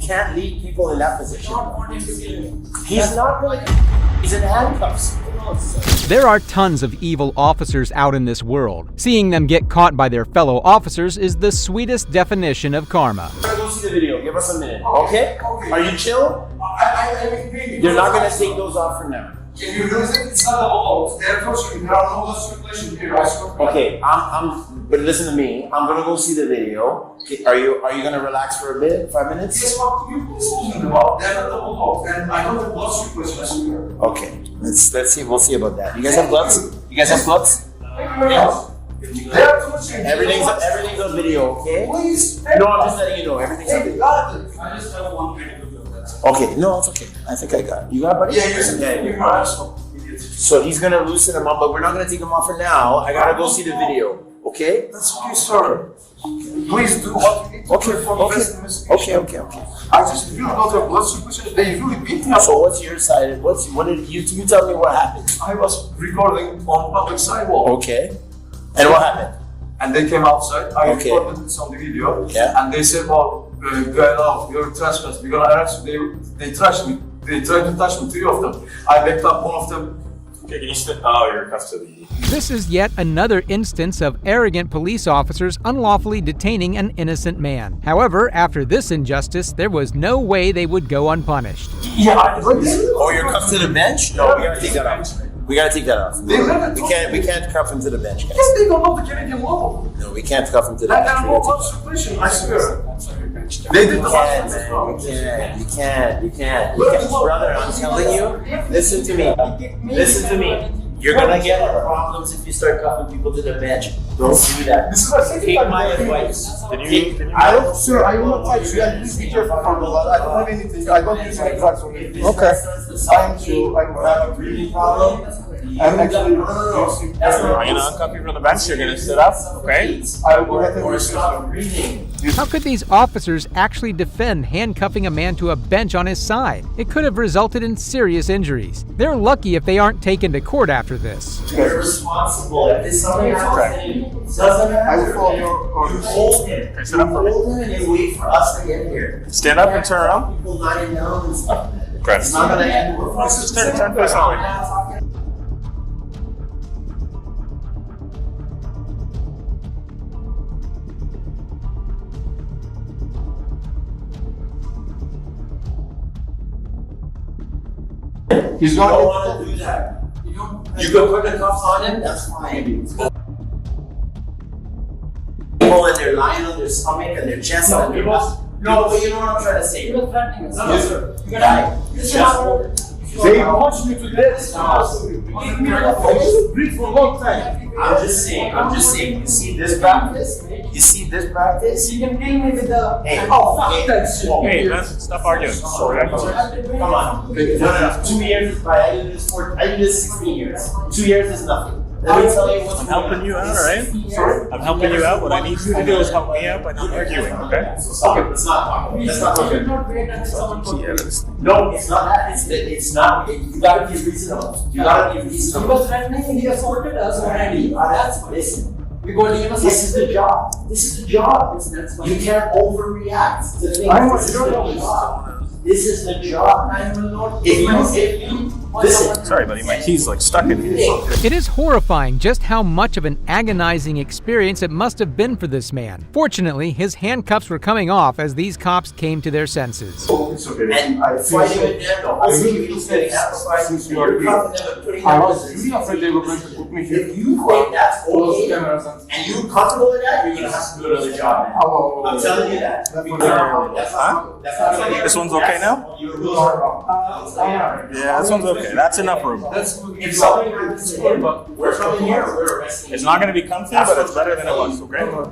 can't leave people in that position. He's not going to. He's in handcuffs. There are tons of evil officers out in this world. Seeing them get caught by their fellow officers is the sweetest definition of karma. We're gonna go see the video. Give us a minute, okay? Are you chill? You're not gonna take those off for now. Can you use it? It's not allowed. They're torturing. There are no circulation here. Okay, but listen to me. I'm gonna go see the video. Okay, are you gonna relax for a bit? 5 minutes? Yes, what you talking about? They're not allowed. And I don't have blood circulation here. Okay, let's see. We'll see about that. You guys have gloves? You guys have gloves? Yes. They're torturing. Everything's on video, okay? Please. No, I'm just letting you know. Everything's on video. I just have one minute. Okay, no, it's okay. I think I got it. You got it, buddy? Yeah. So he's gonna loosen him up, but we're not gonna take him off for now. I gotta go see the video. Okay? That's okay, sir. Please do what you need to do for the best investigation. Okay. I just feel not have blood circulation. They really beat me up. So what's your side? What did you tell me what happened? I was recording on public sidewalk. Okay. And what happened? And they came outside. I recorded this on the video. Yeah. And they said, well, get out, you're trespassing. We're gonna arrest you. They trashed me. They tried to touch me, 3 of them. I backed up one of them. Okay, can you sit? Oh, you're in custody. This is yet another instance of arrogant police officers unlawfully detaining an innocent man. However, after this injustice, there was no way they would go unpunished. Yeah, Oh, you're cuffed to the bench? No, we gotta take that off. We off. We can't cuff him to the bench, guys. Yes, they don't know the Canadian law. No, we can't cuff him to the Like, bench. I know blood circulation, I swear. They did the You can't. Brother, I'm telling you, listen to me. You're gonna get problems if you start cuffing people to the bench. Don't do that. This is my second Take time. my advice. I don't, sir, I will not touch you. Please be careful from the blood. I don't have anything. I don't use any drugs on me. Okay. I'm have a breathing problem. I'm actually. I'm gonna uncuff you from the bench. You're gonna sit up, okay? I will go ahead and Stop breathing. How could these officers actually defend handcuffing a man to a bench on his side? It could have resulted in serious injuries. They're lucky if they aren't taken to court after this. You're responsible. If this something happens, doesn't I will matter. follow your You orders. hold him. Okay, sit up for me. Hold him and you wait for us to get here. Stand up and turn around. People lying down and stuff. Okay. It's not gonna end with us. Just turn face that way. He's You going don't to want to do that. You can put the cuffs on him, that's fine. People and they're lying on their stomach and their chest and their back. No, but you know what I'm trying to say. You're threatening us. No, sir. Guy, They punched me to death. Breathe for a long time. I'm just saying. You see this practice? You can kill me with the. Hey, Oh, fuck that shit. Hey, man, stop arguing. Sorry, come on. No. 2 years, I did this 16 years. 2 years is nothing. Let me tell you what's I'm helping you out, alright? Sorry? I'm helping you out. What I need you to do is help me out by not arguing, okay? Okay, it's not. That's not You should okay. not wait until someone puts No, it's not that. It's not. You gotta be reasonable. You gotta be He reasonable. was threatening, he assaulted us already. Listen. We're going to give us. This is the job. That's why. You can't overreact to things. I know, This is you the don't know. job. This is the job. I will not. If you listen. Sorry, buddy, my key's like stuck in here. It is horrifying just how much of an agonizing experience it must have been for this man. Fortunately, his handcuffs were coming off as these cops came to their senses. It's okay. And I feel fighting so. with them, the whole feeling's getting amplified. Since you You're are cuffing them and putting I them in was position. really afraid they were going to put me here. If you think that's Close okay, cameras and. and you're comfortable with that, you're gonna have to do another job, man. Hello. I'm telling you that. That's what That's Huh? not. That's not. This one's okay now? You're you are wrong. Yeah, this one's okay. That's enough room. That's good. If something happens to him, we're coming here, we're arresting It's you. not gonna be comfy, but it's better than it was, okay? Better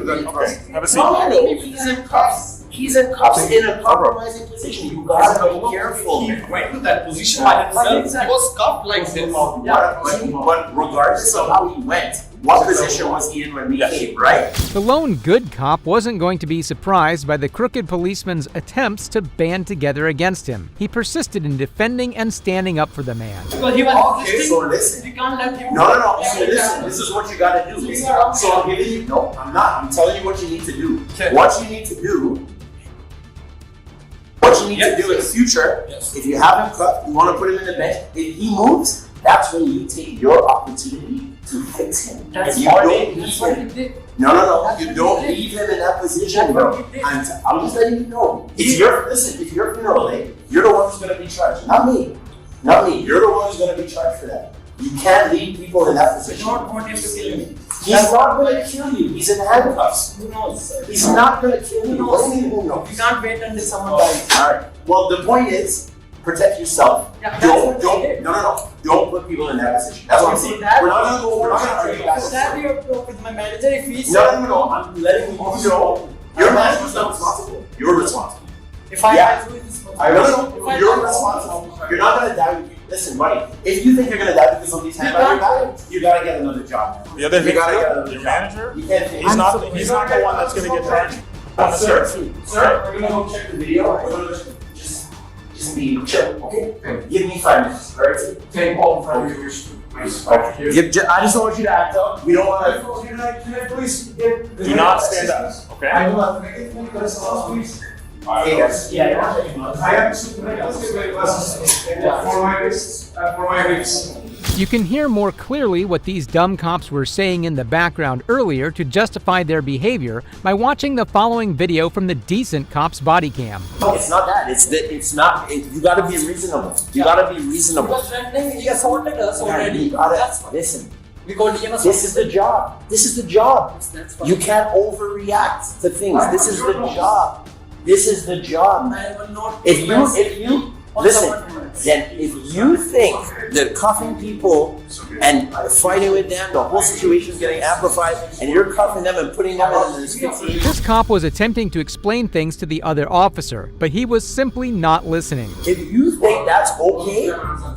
than Okay, have a seat. No, he's in cuffs. He's in cuffs in a compromising position. You gotta be careful. He went to that position by himself. He was cuffed like this. But regardless of how he went, what position was he in when we came, right? The lone good cop wasn't going to be surprised by the crooked policeman's attempts to band together against him. He persisted in defending and standing up for the man. Because he was Okay, so listen. we can't let him. No. So listen, this is what you gotta do. So I'm giving you, no, I'm not. I'm telling you what you need to do. What you need to do you need to do in the future, if you have him cuffed, you want to put him in the bench, if he moves, that's when you take your opportunity to fix him. That's If you what don't he leave him, did. no, you don't leave him in that position, bro. I'm just letting you know. If you're funeral, you're the one who's gonna be charged, not me. Not me. You're the one who's gonna be charged for that. You can't leave people in that position. I don't want him to kill me. He's not gonna kill you. He's in handcuffs. Who knows? He's not gonna kill you. What do you mean who knows? We can't wait until someone dies. Alright. Well, the point is, protect yourself. Yeah, that's what they did. No. Don't put people in that position. That's what I'm saying. That- We're not gonna argue back. That you have to talk with my manager if he's No. I'm letting you know. Your manager's not responsible. You're responsible. if I Yeah. do this. No. You're responsible. You're not gonna die with you. Listen, buddy. If you think you're gonna die because somebody's hand on your back, you gotta get another job. The other You thing, gotta get another your job. manager, You can't. he's not the one that's gonna get charged. Sir, we're gonna go check the video. We're gonna just be chill, okay? Give me 5 minutes, alright? Take all from your wish, please. I just don't want you to act up. We don't want to. Can I please Do not stand up, okay? I will not make it, please. Hey guys. Yeah. I am for my wrists and for my ribs. You can hear more clearly what these dumb cops were saying in the background earlier to justify their behavior by watching the following video from the decent cop's body cam. It's not that. It's not. You gotta be reasonable. You gotta be reasonable. Because when he assaulted us already. You gotta That's why. listen. Because he was This is the job. This is the job. That's why. You can't overreact to things. This is the job. This is the job. I will not. If you listen, then if you think that cuffing people and fighting with them, the whole situation is getting amplified, and you're cuffing them and putting them in this 15. This cop was attempting to explain things to the other officer, but he was simply not listening. If you think that's okay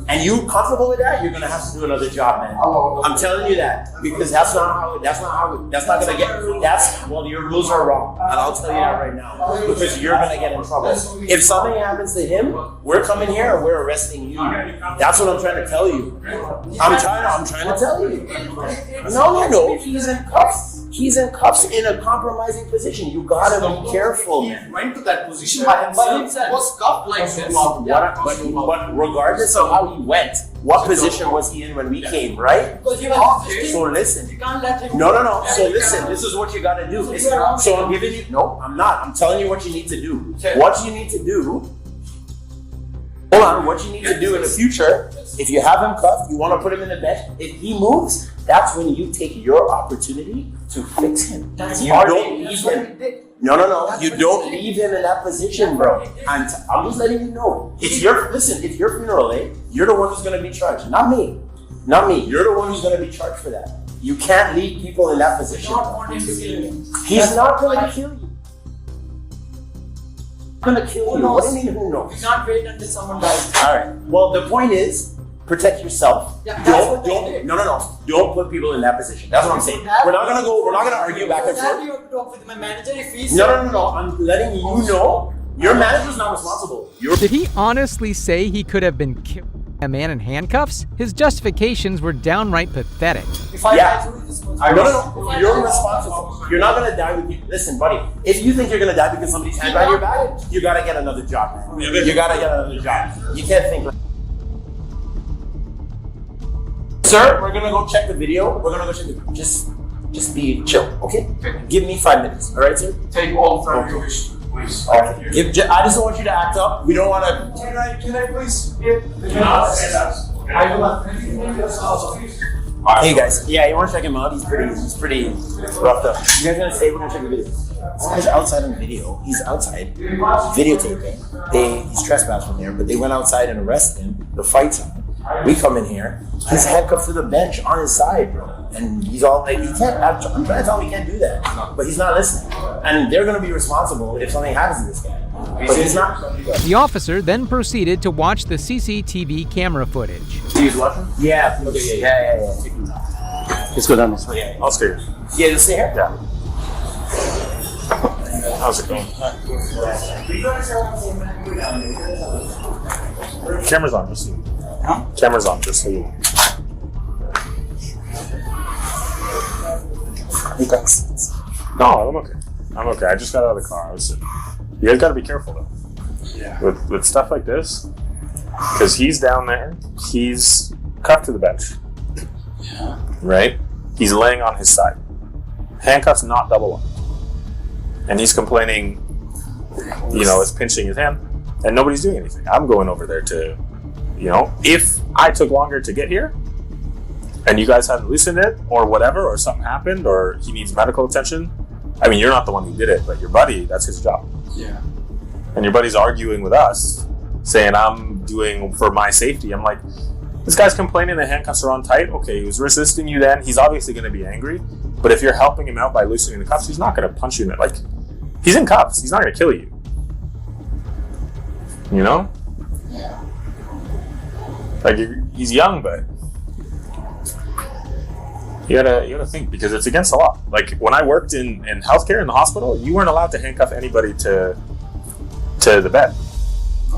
and you comfortable with that, you're gonna have to do another job, man. I'm telling you that because that's not gonna get. Well, your rules are wrong, and I'll tell you that right now because you're gonna get in trouble. If something happens to him, we're coming here and we're arresting you. That's what I'm trying to tell you. I'm trying to tell you. No. He's in cuffs. He's in cuffs in a compromising position. You gotta be careful. Went to that position by himself. Was cuffed like this. But regardless of how he went, what position was he in when we came, right? Because he was resisting. So listen. You can't let him. No. So listen, this is what you gotta do. So I'm giving you. No, I'm not. I'm telling you what you need to do. What you need to do. Hold on. What you need to do in the future, if you have him cuffed, you want to put him in the bench. If he moves, that's when you take your opportunity to fix him. You don't leave him. No. You don't leave him in that position, bro. I'm just letting you know. If you're funeral, you're the one who's gonna be charged, not me. Not me. You're the one who's gonna be charged for that. You can't leave people in that I position. don't want him to kill me. He's not gonna kill you. Gonna kill you. What do you mean who knows? We can't wait until someone dies. Alright. Well, the point is, protect yourself. Yeah, that's what they did. No. Don't put people in that position. That's what I'm saying. We're not gonna argue back and That forth. you have to talk with my manager if he's. No. I'm letting you know your manager's not responsible. Did he honestly say he could have been killed by a man in handcuffs? His justifications were downright pathetic. If I Yeah. die through this one. No. You're responsible. You're not gonna die with you. Listen, buddy. If you think you're gonna die because somebody's hand on your back, you gotta get another job, man. You gotta get another job. You can't think like. Sir, we're gonna go check the video. We're gonna go check the. Just be chill, okay? Give me 5 minutes, all right, sir? Take all from your wish, please. All right. I just don't want you to act up. We don't want to. Can I please I will not make it. Hey guys, yeah, you want to check him out? He's pretty roughed up. You guys gonna stay? We're gonna check the video. This guy's outside on video. He's outside videotaping. He's trespassed from there, but they went outside and arrested him. The fight's on. We come in here. He's handcuffed to the bench on his side, bro. And he's all like, he can't. I'm trying to tell him he can't do that, but he's not listening. And they're gonna be responsible if something happens to this guy. But he's not. The officer then proceeded to watch the CCTV camera footage. Do you watch him? Yeah. Okay, yeah. Let's go down this way. Yeah. I'll stay here. Yeah, just stay here. Yeah. How's it going? Camera's on, just so you. Huh? Camera's on, just so you. You guys. No, I'm okay. I just got out of the car. I was sitting. You guys gotta be careful though. with stuff like this, because he's down there, he's cuffed to the bench. Yeah. Right? He's laying on his side. Handcuffs not double locked. And he's complaining, it's pinching his hand, and nobody's doing anything. I'm going over there to, if I took longer to get here, and you guys hadn't loosened it, or whatever, or something happened, or he needs medical attention, I mean, you're not the one who did it, but your buddy, that's his job. Yeah. And your buddy's arguing with us, saying, I'm doing for my safety. I'm like, this guy's complaining the handcuffs are on tight. Okay, he was resisting you then. He's obviously going to be angry. But if you're helping him out by loosening the cuffs, he's not going to punch you in it. Like, he's in cuffs. He's not going to kill you. You know? Yeah. Like, he's young, but you gotta think, because it's against the law. Like, when I worked in healthcare in the hospital, you weren't allowed to handcuff anybody to the bed.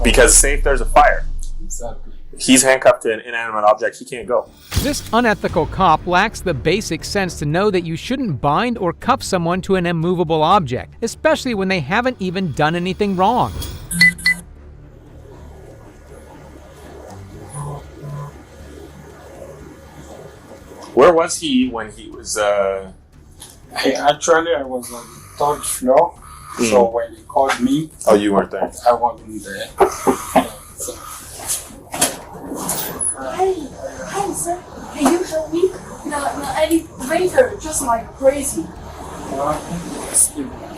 Because say if there's a fire, Exactly. he's handcuffed to an inanimate object, he can't go. This unethical cop lacks the basic sense to know that you shouldn't bind or cuff someone to an immovable object, especially when they haven't even done anything wrong. Where was he when he was, I was on third floor, so when he called me, oh, you weren't there. I wasn't there. So, Hi, sir. Can you help me? The elevator just like crazy.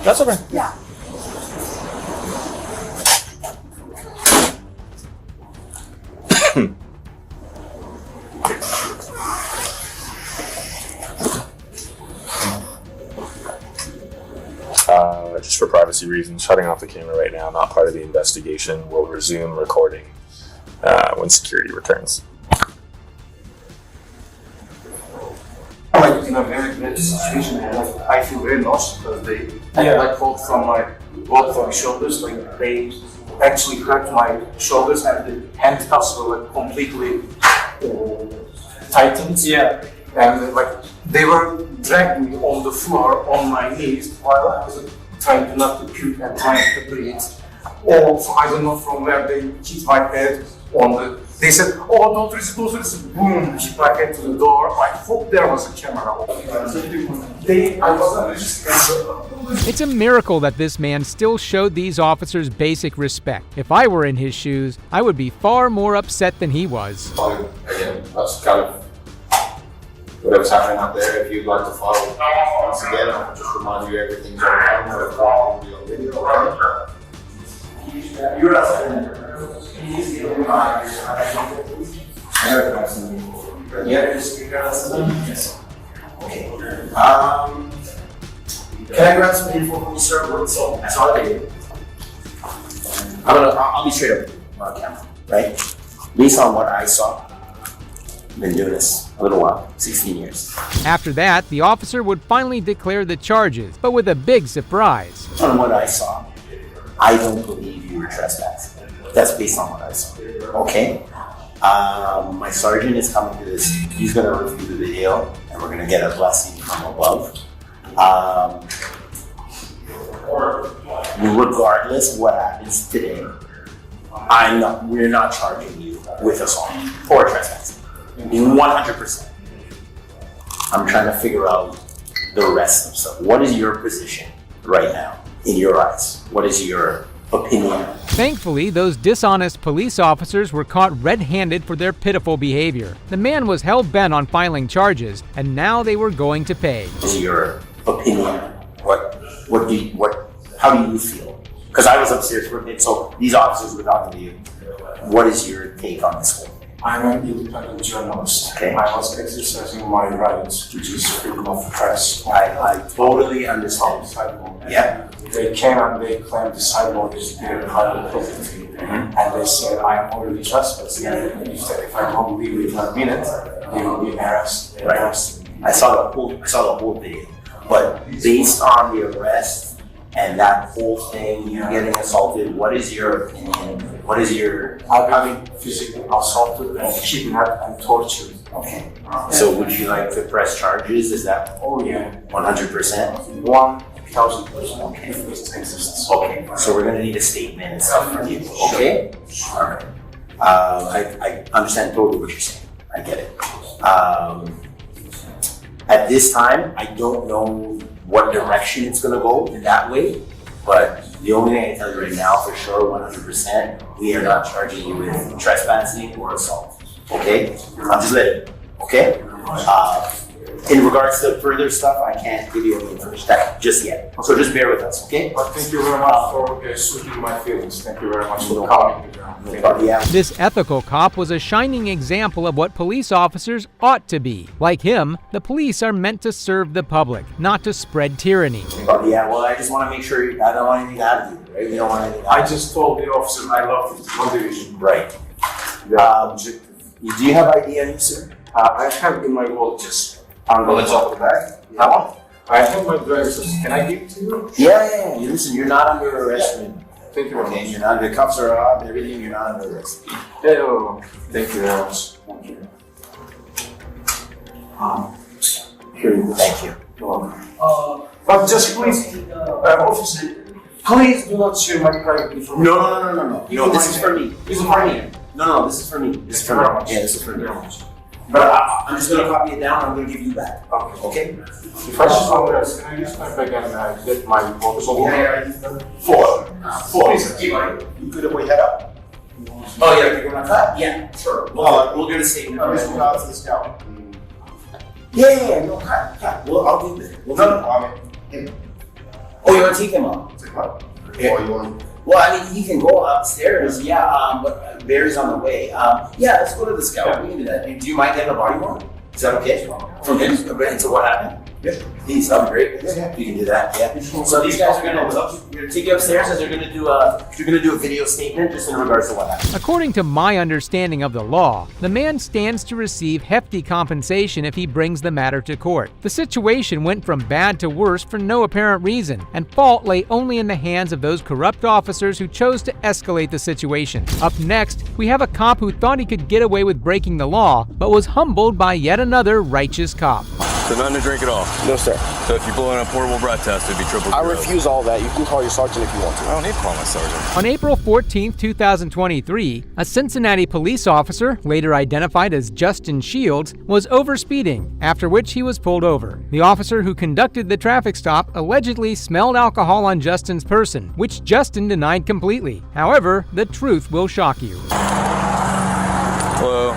That's okay. Yeah. Just for privacy reasons, shutting off the camera right now, not part of the investigation. We'll resume recording when security returns. Like in a very bad situation, and I feel very lost because they like both from my shoulders, like they actually hurt my shoulders, and the handcuffs were like completely tightened. yeah. And like they were dragging me on the floor on my knees while I was trying to not to puke and trying to breathe. Or I don't know from where they hit my head on the. They said, "Oh, don't resist, don't resist." Boom! Hit my head to the door. I hope there was a camera. I wasn't resisting. It's a miracle that this man still showed these officers basic respect. If I were in his shoes, I would be far more upset than he was. Again, that's kind of whatever's happening out there. If you'd like to follow, once again, I'll just remind you everything's okay. No problem. We'll be on video. You're Can I grab some info from you, sir? So that's all I did. I'll be straight up with you on camera, right? Based on what I saw, I've been doing this a little while, 16 years. After that, the officer would finally declare the charges, but with a big surprise. On what I saw, I don't believe you were trespassing. That's based on what I saw. Okay? My sergeant is coming to this. He's going to review the video, and we're going to get a blessing from above. Regardless of what happens today, we're not charging you with assault or trespassing. 100%. I'm trying to figure out the rest of stuff. What is your position right now in your eyes? What is your opinion? Thankfully, those dishonest police officers were caught red-handed for their pitiful behavior. The man was hell-bent on filing charges, and now they were going to pay. What is your opinion? How do you feel? Because I was upstairs for a bit, so these officers were talking to you. What is your take on this whole thing? I'm an independent journalist. Okay. I was exercising my rights, which is freedom of press. I totally understand. Sidewalk. Yeah. They came and they claimed the sidewalk is their private property. And they said, I'm already trespassing. And if I don't leave within a minute, they will be arrested. Right. I saw the whole video. But based on the arrest and that whole thing, you getting assaulted, what is your opinion? What is your... I'm being physically assaulted and kidnapped and tortured. Okay. So would you like to press charges? Is that... Oh yeah. 100%? One Okay. Okay. So we're gonna need a statement and stuff from you. Okay. All right. I understand totally what you're saying. I get it. At this time, I don't know what direction it's gonna go in that way, but the only thing I can tell you right now for sure, 100%, we are not charging you with trespassing or assault. Okay? I'm just letting you know. Okay? In regards to further stuff, I can't give you any information just yet. So just bear with us, okay? But thank you very much for soothing my feelings. Thank you very much for calming me down. Yeah. This ethical cop was a shining example of what police officers ought to be. Like him, the police are meant to serve the public, not to spread tyranny. Yeah, well, I just want to make sure I don't want anything to happen to you, right? We don't want anything to happen. I just told the officer I love 51 division. Right. Do you have ID on you, sir? I have in my wallet just on top of the bag. Yeah. I have my driver's license. Can I give it to you? Yeah. Listen, you're not under arrest, man. Thank you very Okay, much. you're not, the cuffs are on, everything, you're not under arrest. Thank you very much. Thank you. Here you go. Thank you. You're welcome. But just please, officer, please do not share my private information. No. No, this is for me. This is for me. No, this is for me. This is for me. Thank you very much. Yeah, this is for me. Very much. But I'm just gonna copy it down, I'm gonna give you back. Okay? If I just want to, can I use my bag and get my photos of Four. Please, keep it. You could wait that up. Oh, yeah, you're gonna cut? Yeah, sure. We'll get a statement. Let's go out to the scout. Yeah, no, cut. Well, I'll do it. No. Oh, you wanna take him up? Yeah. Or you want? Well, I mean, he can go upstairs, but Barry's on the way. Yeah, let's go to the scout. We can do that. Do you mind getting a body worn? Is that okay? From him? So what happened? Yeah. Please, that'd be great. Yeah. You can do that. Yeah. So these guys are gonna take you upstairs and they're gonna do a video statement just in regards to what happened. According to my understanding of the law, the man stands to receive hefty compensation if he brings the matter to court. The situation went from bad to worse for no apparent reason, and fault lay only in the hands of those corrupt officers who chose to escalate the situation. Up next, we have a cop who thought he could get away with breaking the law, but was humbled by yet another righteous cop. So none to drink at all? No, sir. So if you blow in a portable breath test, it'd be triple I zero. refuse all that. You can call your sergeant if you want to. I don't need to call my sergeant. On April 14, 2023, a Cincinnati police officer, later identified as Justin Shields, was overspeeding, after which he was pulled over. The officer who conducted the traffic stop allegedly smelled alcohol on Justin's person, which Justin denied completely. However, the truth will shock you. Hello.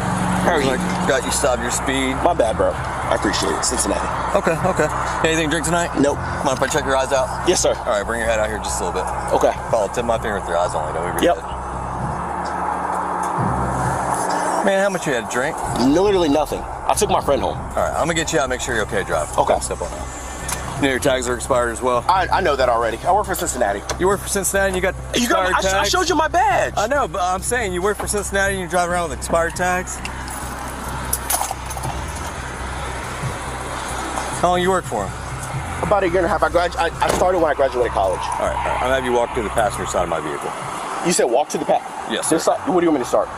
Got you stopped your speed. My bad, bro. I appreciate it. Cincinnati. Okay. Anything to drink tonight? Nope. Mind if I check your eyes out? Yes, sir. All right, bring your head out here just a little bit. Okay. Follow, tip my finger with your eyes only. Don't move your Yep. head. Man, how much you had to drink? Literally nothing. I took my friend home. All right, I'm gonna get you out. Make sure you're okay, drive. Okay. Step on out. You know your tags are expired as well. I know that already. I work for Cincinnati. You work for Cincinnati and you got expired tags? I showed you my badge. I know, but I'm saying you work for Cincinnati and you drive around with expired tags? How long you work for him? About a year and a half. I started when I graduated college. All right. I'm gonna have you walk to the passenger side of my vehicle. You said walk to the path? Yes, This side? What do you want me to start?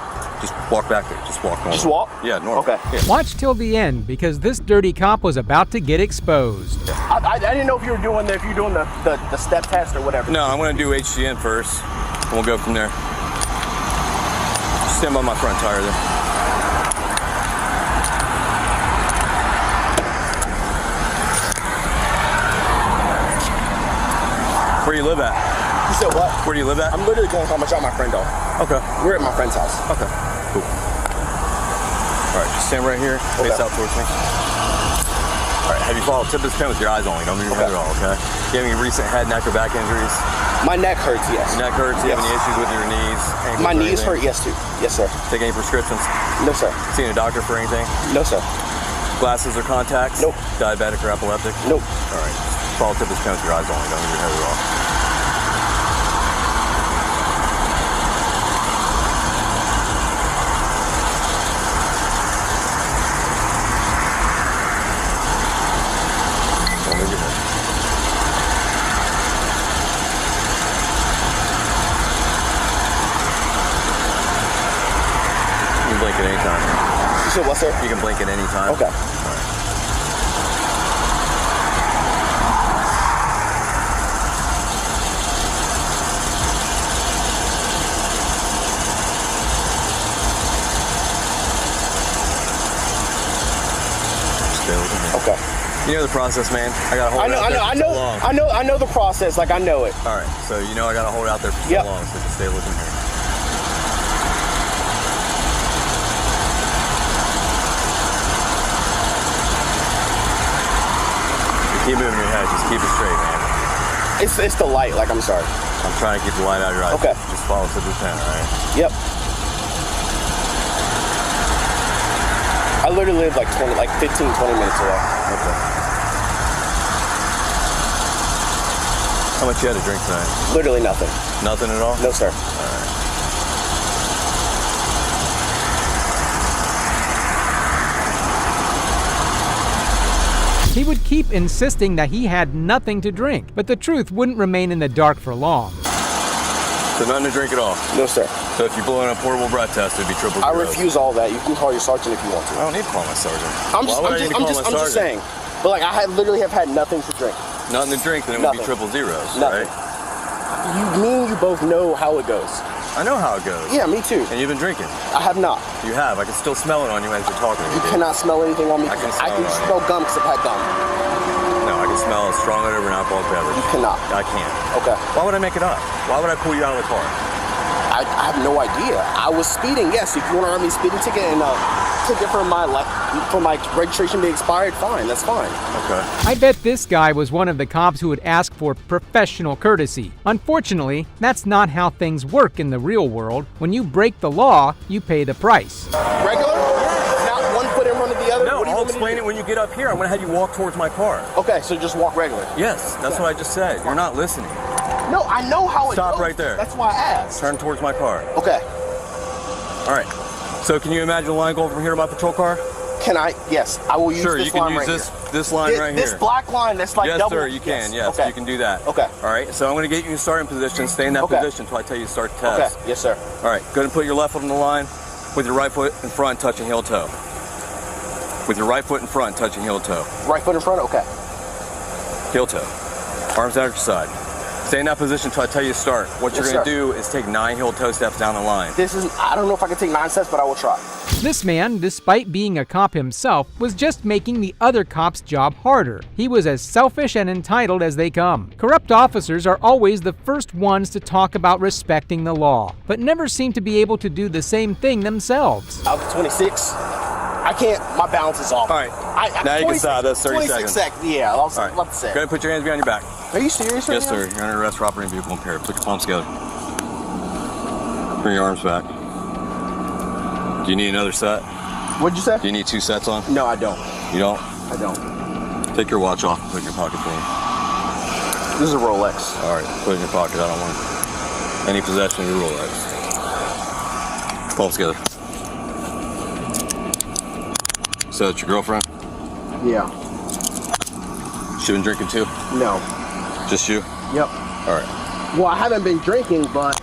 Just walk back there. Just walk normal. Just walk? Yeah, normal. Okay. Yeah. Watch till the end, because this dirty cop was about to get exposed. I didn't know if you were doing the step test or whatever. No, I'm gonna do HGN first, and we'll go from there. Just stand by my front tire there. Where do you live at? You said what? Where do you live at? I'm literally going home. I dropped my friend off. Okay. We're at my friend's house. Okay. Cool. All right, just stand right here. Face out towards me. All right, have you followed tip of this pen with your eyes only. Don't move your head at all, okay? Do you have any recent head, neck, or back injuries? My neck hurts, yes. Your neck hurts? Do you have any issues with your knees? My knees hurt, yes, too. Yes, sir. Take any prescriptions? No, sir. Seen a doctor for anything? No, sir. Glasses or contacts? Nope. Diabetic or epileptic? Nope. All right, just follow tip of this pen with your eyes only. Don't move your head at all. Don't move your head. You can blink at any time. You said what, sir? You can blink at any time. Okay. You know the process, man. I gotta hold it out there for so long. I know the process. Like I know it. All right, so you know I gotta hold it out there for so long, so just stay looking here. Keep moving your head. Just keep it straight, man. It's the light. Like I'm sorry. I'm trying to keep the light out of your eyes. Okay. Just follow to the pen, all right? Yep. I literally live like 15, 20 minutes away. Okay. How much you had to drink tonight? Literally nothing. Nothing at all? No, sir. All right. He would keep insisting that he had nothing to drink, but the truth wouldn't remain in the dark for long. So nothing to drink at all? No, sir. So if you blow in a portable breath test, it'd be triple I zeros. refuse all that. You can call your sergeant if you want to. I don't need to call my sergeant. I'm just saying. But like I literally have had nothing to drink. Nothing to drink, then it would be triple zeros, Nothing. right? You both know how it goes. I know how it goes. Yeah, me too. And you've been drinking. I have not. You have. I can still smell it on you as you're talking. You cannot smell anything on me. I can smell gum because I've had gum. No, I can smell a strong odor of an alcoholic beverage. You cannot. I can't. Okay. Why would I make it up? Why would I pull you out of the car? I have no idea. I was speeding. Yes, if you want to earn me a speeding ticket and ticket for my registration being expired, fine. That's fine. Okay. I bet this guy was one of the cops who would ask for professional courtesy. Unfortunately, that's not how things work in the real world. When you break the law, you pay the price. Regular? Not one foot in front of the other? No, I'll explain it when you get up here. I'm going to have you walk towards my car. Okay, so just walk regular. Yes, that's what I just said. You're not listening. No, I know how it goes. Stop right there. That's why I asked. Turn towards my car. Okay. All right. So can you imagine the line going from here to my patrol car? Can I? Yes, I will use sure, this line right here. Sure, you can use this line right here. This black line that's like double. Yes, sir, you can. Yes, okay. you can do that. Okay. All right, so I'm going to get you in starting position. Stay in that position until I tell you to start the test. Okay. Yes, sir. All right, go ahead and put your left foot on the line with your right foot in front, touching heel toe. With your right foot in front, touching heel toe. Right foot in front? Okay. Heel toe. Arms out at your side. Stay in that position until I tell you to start. What you're going to do is take 9 heel toe steps down the line. I don't know if I can take 9 steps, but I will try. This man, despite being a cop himself, was just making the other cop's job harder. He was as selfish and entitled as they come. Corrupt officers are always the first ones to talk about respecting the law, but never seem to be able to do the same thing themselves. Out to 26. I can't, my balance is off. All right, now you can stop. That's 30 seconds. 26 seconds, yeah, I was about to say. Go ahead and put your hands behind your back. Are you serious right Yes, now? sir. You're under arrest for operating vehicle impaired. Put your palms together. Bring your arms back. Do you need another set? What'd you say? Do you need 2 sets on? No, I don't. You don't? I don't. Take your watch off and put it in your pocket for me. This is a Rolex. All right, put it in your pocket. I don't want any possession of your Rolex. Palms together. So that's your girlfriend? Yeah. She been drinking too? No. Just you? Yep. All right. Well, I haven't been drinking, but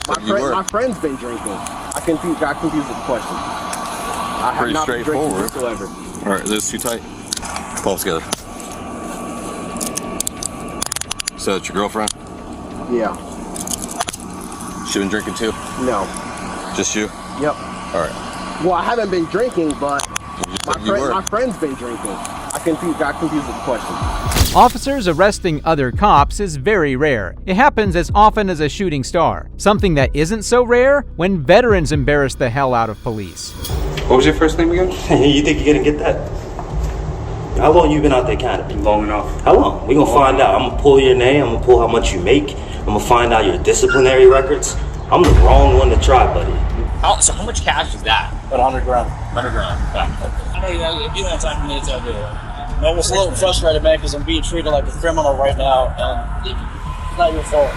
my friend's been drinking. I got confused with the question. I have Pretty not been drinking straightforward. whatsoever. All right, are those too tight? Palms together. So that's your girlfriend? Yeah. She been drinking too? No. Just you? Yep. All right. Well, I haven't been drinking, but my friend's been drinking. I got confused with the question. Officers arresting other cops is very rare. It happens as often as a shooting star. Something that isn't so rare when veterans embarrass the hell out of police. What was your first name again? You think you're gonna get that? How long you been out the academy? Long enough. How long? We gonna find out. I'm gonna pull your name. I'm gonna pull how much you make. I'm gonna find out your disciplinary records. I'm the wrong one to try, buddy. So how much cash is that? About 100 grand. 100 grand. Yeah. Hey, you don't have time for me to tell you. I'm just a little frustrated, man, because I'm being treated like a criminal right now, and it's not your fault.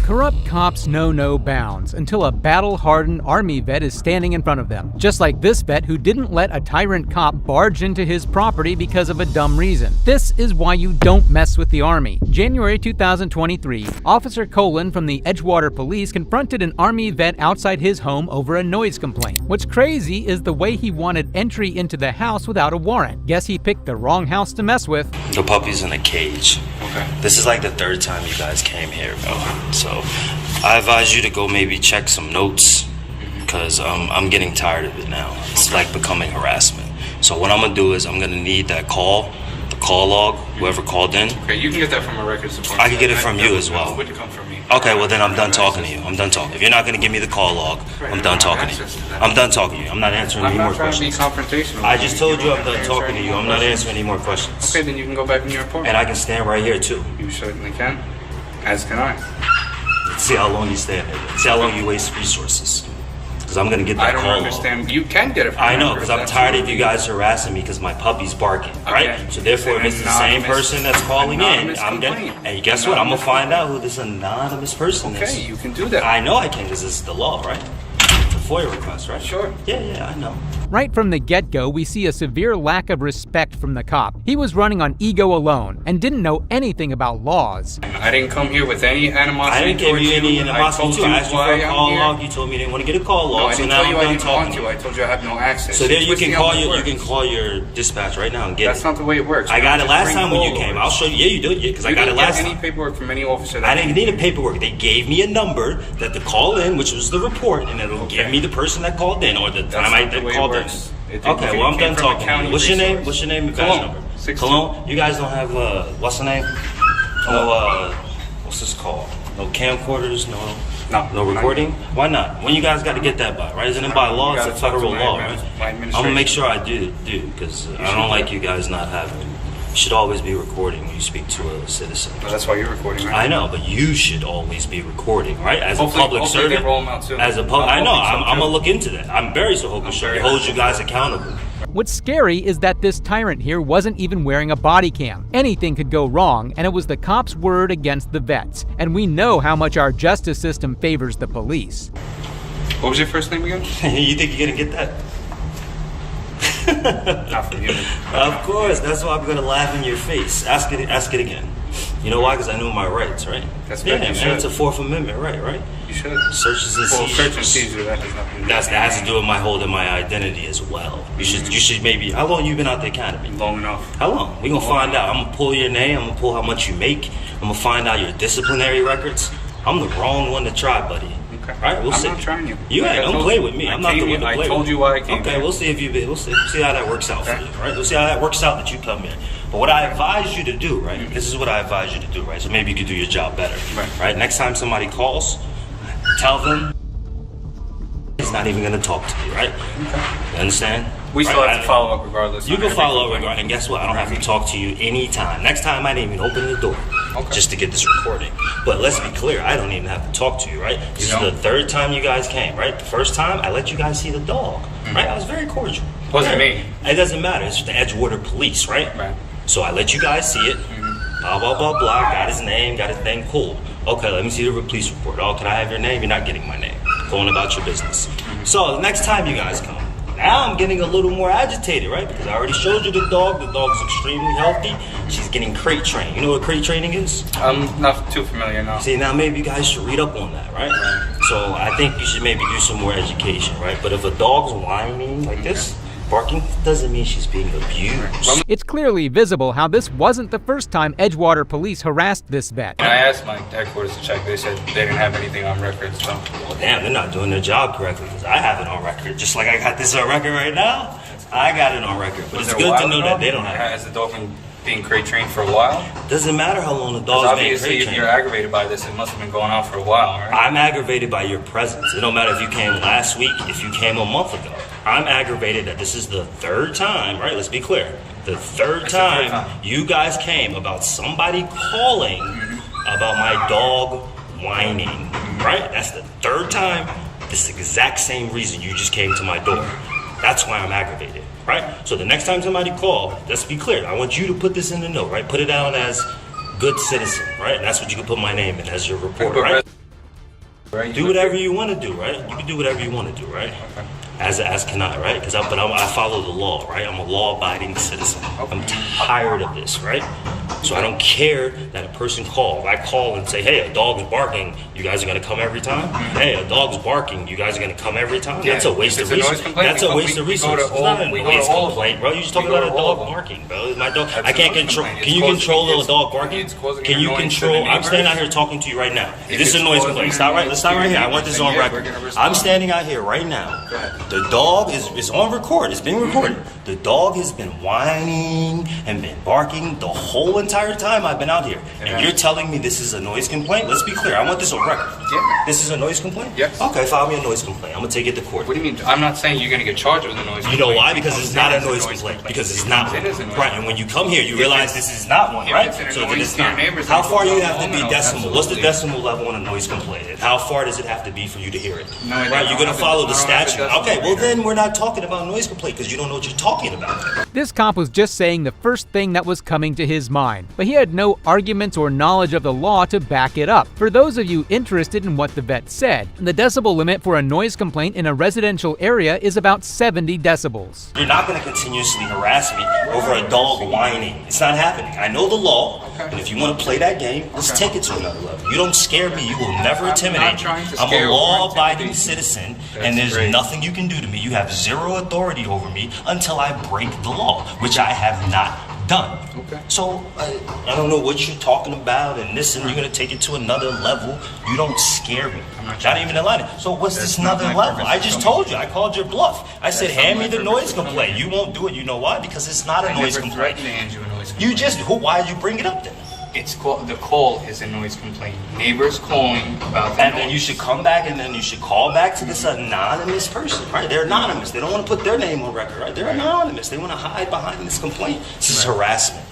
Corrupt cops know no bounds until a battle-hardened Army vet is standing in front of them. Just like this vet who didn't let a tyrant cop barge into his property because of a dumb reason. This is why you don't mess with the Army. January 2023, Officer Colin from the Edgewater Police confronted an Army vet outside his home over a noise complaint. What's crazy is the way he wanted entry into the house without a warrant. Guess he picked the wrong house to mess with. The puppy's in a cage. Okay. This is like the 3rd time you guys came here, bro. So I advise you to go maybe check some notes, because I'm getting tired of it now. It's like becoming harassment. So what I'm gonna do is I'm gonna need that call, the the call log, whoever called in. Okay, you can get that from a records department. I can get it from you as well. It would come from me. Okay, well then I'm done talking to you. I'm done talking. If you're not going to give me the call log, I'm done talking to you. I'm done talking to you. I'm not answering any more questions. I'm not trying to be confrontational. I just told you I'm done talking to you. I'm not answering any more questions. Okay, then you can go back in your apartment. And I can stand right here too. You certainly can. As can I. Let's see how long you stand there. See how long you waste resources. Because I'm going to get that call log. I don't understand. You can get it from I know, because I'm tired of you guys harassing me because my puppy's barking, right? Okay. So therefore, if it's the same person that's calling in, I'm complaint. gonna. And guess what? I'm gonna find out who this anonymous person is. Okay, you can do that. I know I can, because this is the law, right? It's a FOIA request, right? Sure. Yeah, I know. Right from the get-go, we see a severe lack of respect from the cop. He was running on ego alone and didn't know anything about laws. I didn't come here with any animosity. I didn't give you any animosity too. I asked you for a call log. You told me you didn't want to get a call log. No, I so didn't now tell you I'm I done didn't want talking. to. I told you I have no access. So there you can call your. You can call your dispatch right now and get That's it. not the way it works. I got it last time when you came. I'll show you. Yeah, you do. Yeah, because I got it last time. Any paperwork from any officer. I didn't need a paperwork. They gave me a number that to call in, which was the report, and it'll give me the person that called in or the time I called in. Okay, well I'm done talking. What's your name? What's your name and badge number? Cologne. You guys don't have what's the name? No, what's this called? No camcorders, no recording. Why not? When you guys got to get that by, right? Isn't it by law? It's a federal law, right? I'm gonna make sure I do because I don't like you guys not having. You should always be recording when you speak to a citizen. Well, that's why you're recording, right? I know, but you should always be recording, right? As a public servant. They roll them out too. As a public, I know. I'm gonna look into that. I'm very so hoping it holds you guys accountable. What's scary is that this tyrant here wasn't even wearing a body cam. Anything could go wrong, and it was the cop's word against the vets. And we know how much our justice system favors the police. What was your first name again? You think you're gonna get that? Not from you. Of course, that's why I'm gonna laugh in your face. Ask it again. You know why? Because I know my rights, right? That's yeah, right. man. It's a Fourth Amendment right? You should. Searches and seizures. Search and seizure. That has nothing to do. That has to do with my holding my identity as well. You should maybe. How long you been out the academy? Long enough. How long? We gonna find out. I'm gonna pull your name. I'm gonna pull how much you make. I'm gonna find out your disciplinary records. I'm the wrong one to try, buddy. Okay. Right? We'll see. I'm not trying you. You ain't. Don't play with me. I'm not the one to play with. I told you why I came. Okay, we'll see if you. We'll see how that works out for you. Right? We'll see how that works out that you come in. But what I advise you to do, right? This is what I advise you to do, right? So maybe you could do your job better, right? Next time somebody calls, tell them he's not even gonna talk to you, right? You understand? We still have to follow up regardless. You can follow up regardless, and guess what? I don't have to talk to you anytime. Next time I didn't even open the door just to get this recording. But let's be clear, I don't even have to talk to you, right? This is the third time you guys came, right? The first time I let you guys see the dog, right? I was very cordial. Wasn't me. It doesn't matter. It's the Edgewater Police, right? So I let you guys see it. Blah, blah, blah, blah. Got his name, got his thing. Cool. Okay, let me see the police report. Oh, can I have your name? You're not getting my name. Going about your business. So the next time you guys come, now I'm getting a little more agitated, right? Because I already showed you the dog. The dog's extremely healthy. She's getting crate trained. You know what crate training is? I'm not too familiar now. See, now maybe you guys should read up on that, right? So I think you should maybe do some more education, right? But if a dog's whining like this, barking, doesn't mean she's being abused. It's clearly visible how this wasn't the first time Edgewater police harassed this vet. When I asked my headquarters to check, they said they didn't have anything on record, so. Well, damn, they're not doing their job correctly because I have it on record. Just like I got this on record right now, I got it on record. But it's good to know that they don't have it. Has the dog been being crate trained for a while? Doesn't matter how long the dog's been crate trained. Obviously, if you're aggravated by this, it must have been going on for a while, right? I'm aggravated by your presence. It don't matter if you came last week, if you came a month ago. I'm aggravated that this is the third time, right? Let's be clear. The third time you guys came about somebody calling about my dog whining, right? That's the third time. This exact same reason you just came to my door. That's why I'm aggravated, right? So the next time somebody calls, let's be clear. I want you to put this in the note, right? Put it down as good citizen, right? And that's what you can put my name in as your report, right? Do whatever you want to do, right? You can do whatever you want to do, right? As can I, right? Because I follow the law, right? I'm a law-abiding citizen. I'm tired of this, right? So I don't care that a person calls. I call and say, hey, a dog is barking. You guys are going to come every time? Hey, a dog's barking. You guys are going to come every time? That's a waste of resources. That's a waste of resources. It's not a noise complaint, bro. You're just talking about a dog barking, bro. My dog. I can't control. Can you control a dog barking? Can you control? I'm standing out here talking to you right now. This is a noise complaint. Stop right. Let's stop right here. I want this on record. I'm standing out here right now. The dog is on record. It's being recorded. The dog has been whining and been barking the whole entire time I've been out here. And you're telling me this is a noise complaint? Let's be clear. I want this on record. Yeah. This is a noise complaint? Yes. Okay, file me a noise complaint. I'm going to take it to court. What do you mean? I'm not saying you're going to get charged with a noise complaint. You know why? Because it's not a noise complaint. Because it's not one. Right, and when you come here, you realize this is not one, right? So then it's not. How far you have to be decimal? What's the decimal level on a noise complaint? And how far does it have to be for you to hear it? Right, you're going to follow the statute. Okay, well then we're not talking about noise complaint because you don't know what you're talking about. This cop was just saying the first thing that was coming to his mind, but he had no arguments or knowledge of the law to back it up. For those of you interested in what the vet said, the decibel limit for a noise complaint in a residential area is about 70 decibels. You're not going to continuously harass me over a dog whining. It's not happening. I know the law, and if you want to play that game, let's take it to another level. You don't scare me. You will never intimidate me. I'm a law-abiding citizen, and there's nothing you can do to me. You have zero authority over me until I break the law, which I have not done. Okay. So I don't know what you're talking about and this, and you're going to take it to another level. You don't scare me. Not even in line. So what's this another level? I just told you. I called your bluff. I said, hand me the noise complaint. You won't do it. You know why? Because it's not a noise complaint. You just, why did you bring it up then? It's called, the call is a noise complaint. Neighbors calling about the And then you should come back and then you should call back to this anonymous person, right? They're anonymous. They don't want to put their name on record, right? They're anonymous. They want to hide behind this complaint. This is harassment.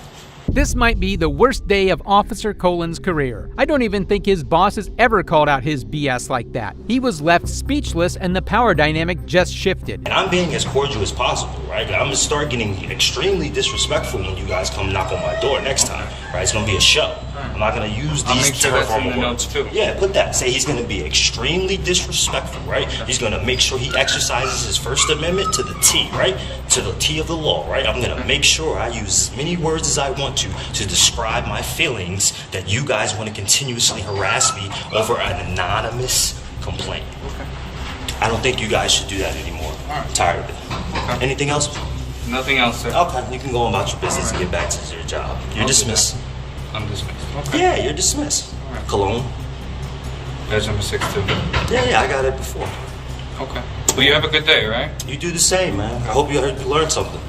This might be the worst day of Officer Colin's career. I don't even think his bosses ever called out his BS like that. He was left speechless and the power dynamic just shifted. And I'm being as cordial as possible, right? I'm gonna start getting extremely disrespectful when you guys come knock on my door next time, right? It's gonna be a show. I'm not gonna use these terrible words. Yeah, put that. Say he's gonna be extremely disrespectful, right? He's gonna make sure he exercises his First Amendment to the T, right? To the T of the law, right? I'm gonna make sure I use as many words as I want to describe my feelings that you guys want to continuously harass me over an anonymous complaint. Okay. I don't think you guys should do that anymore. I'm tired of it. Okay. Anything else? Nothing else, sir. Okay, you can go about your business and get back to your job. You're dismissed. I'm dismissed. Okay. Yeah, you're dismissed. Right. Cologne. Badge number 62. Yeah, I got it before. Okay. Well, you have a good day, right? You do the same, man. I hope you learned something.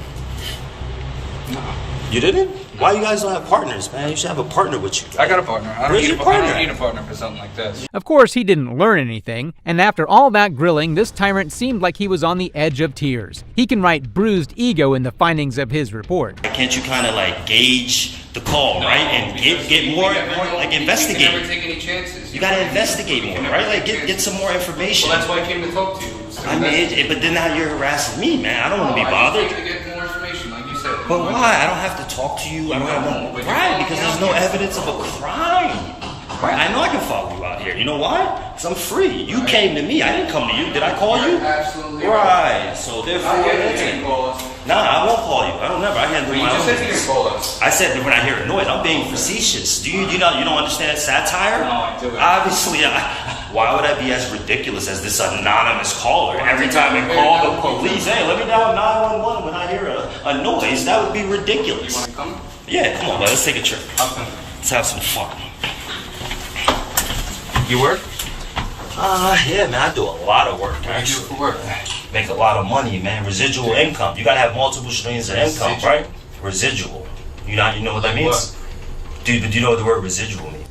No. You didn't? Why you guys don't have partners, man? You should have a partner with you. I got a partner. I don't need a partner for something like this. Of course, he didn't learn anything, and after all that grilling, this tyrant seemed like he was on the edge of tears. He can write bruised ego in the findings of his report. Can't you kind of like gauge the call, right? And get more like investigate. You can never take any chances. You gotta investigate more, right? Like get some more information. Well, that's why I came to talk to you. I mean, but then now you're harassing me, man. I don't want to be bothered. I just need to get more information, like you said. But why? I don't have to talk to you. I don't have no. Right? Because there's no evidence of a crime. Right? I know I can follow you out here. You know why? Because I'm free. You came to me. I didn't come to you. Did I call you? Absolutely. Right. So therefore, nah, I won't call you. I don't never. I handle my own business. Call us. I said that when I hear a noise, I'm being facetious. Do you don't understand satire? No, I do. Obviously, why would I be as ridiculous as this anonymous caller? Every time I call the police, hey, let me dial 911 when I hear a noise. That would be ridiculous. You want to come? Yeah, come on, let's take a trip. Okay. Let's have some fun. You work? Yeah, man, I do a lot of work. What do you do for work? Make a lot of money, man. Residual income. You gotta have multiple streams of income, right? Residual. You know what that means? Dude, do you know what the word residual means?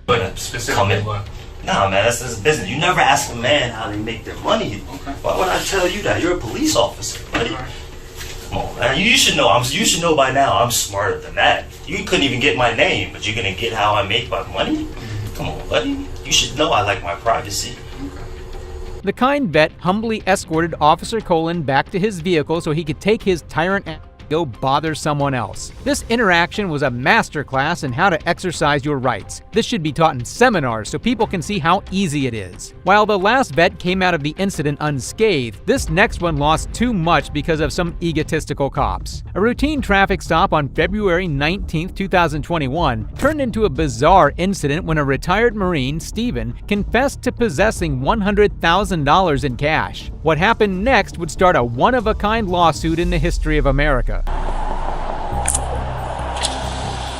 But specifically what? Nah, man, that's business. You never ask a man how they make their money. Okay. Why would I tell you that? You're a police officer, buddy. Right. Come on, man. You should know. You should know by now. I'm smarter than that. You couldn't even get my name, but you're gonna get how I make my money? Come on, buddy. You should know I like my privacy. The kind vet humbly escorted Officer Colin back to his vehicle so he could take his tyrant and go bother someone else. This interaction was a masterclass in how to exercise your rights. This should be taught in seminars so people can see how easy it is. While the last vet came out of the incident unscathed, this next one lost too much because of some egotistical cops. A routine traffic stop on February 19, 2021 turned into a bizarre incident when a retired Marine, Stephen, confessed to possessing $100,000 in cash. What happened next would start a one-of-a-kind lawsuit in the history of America.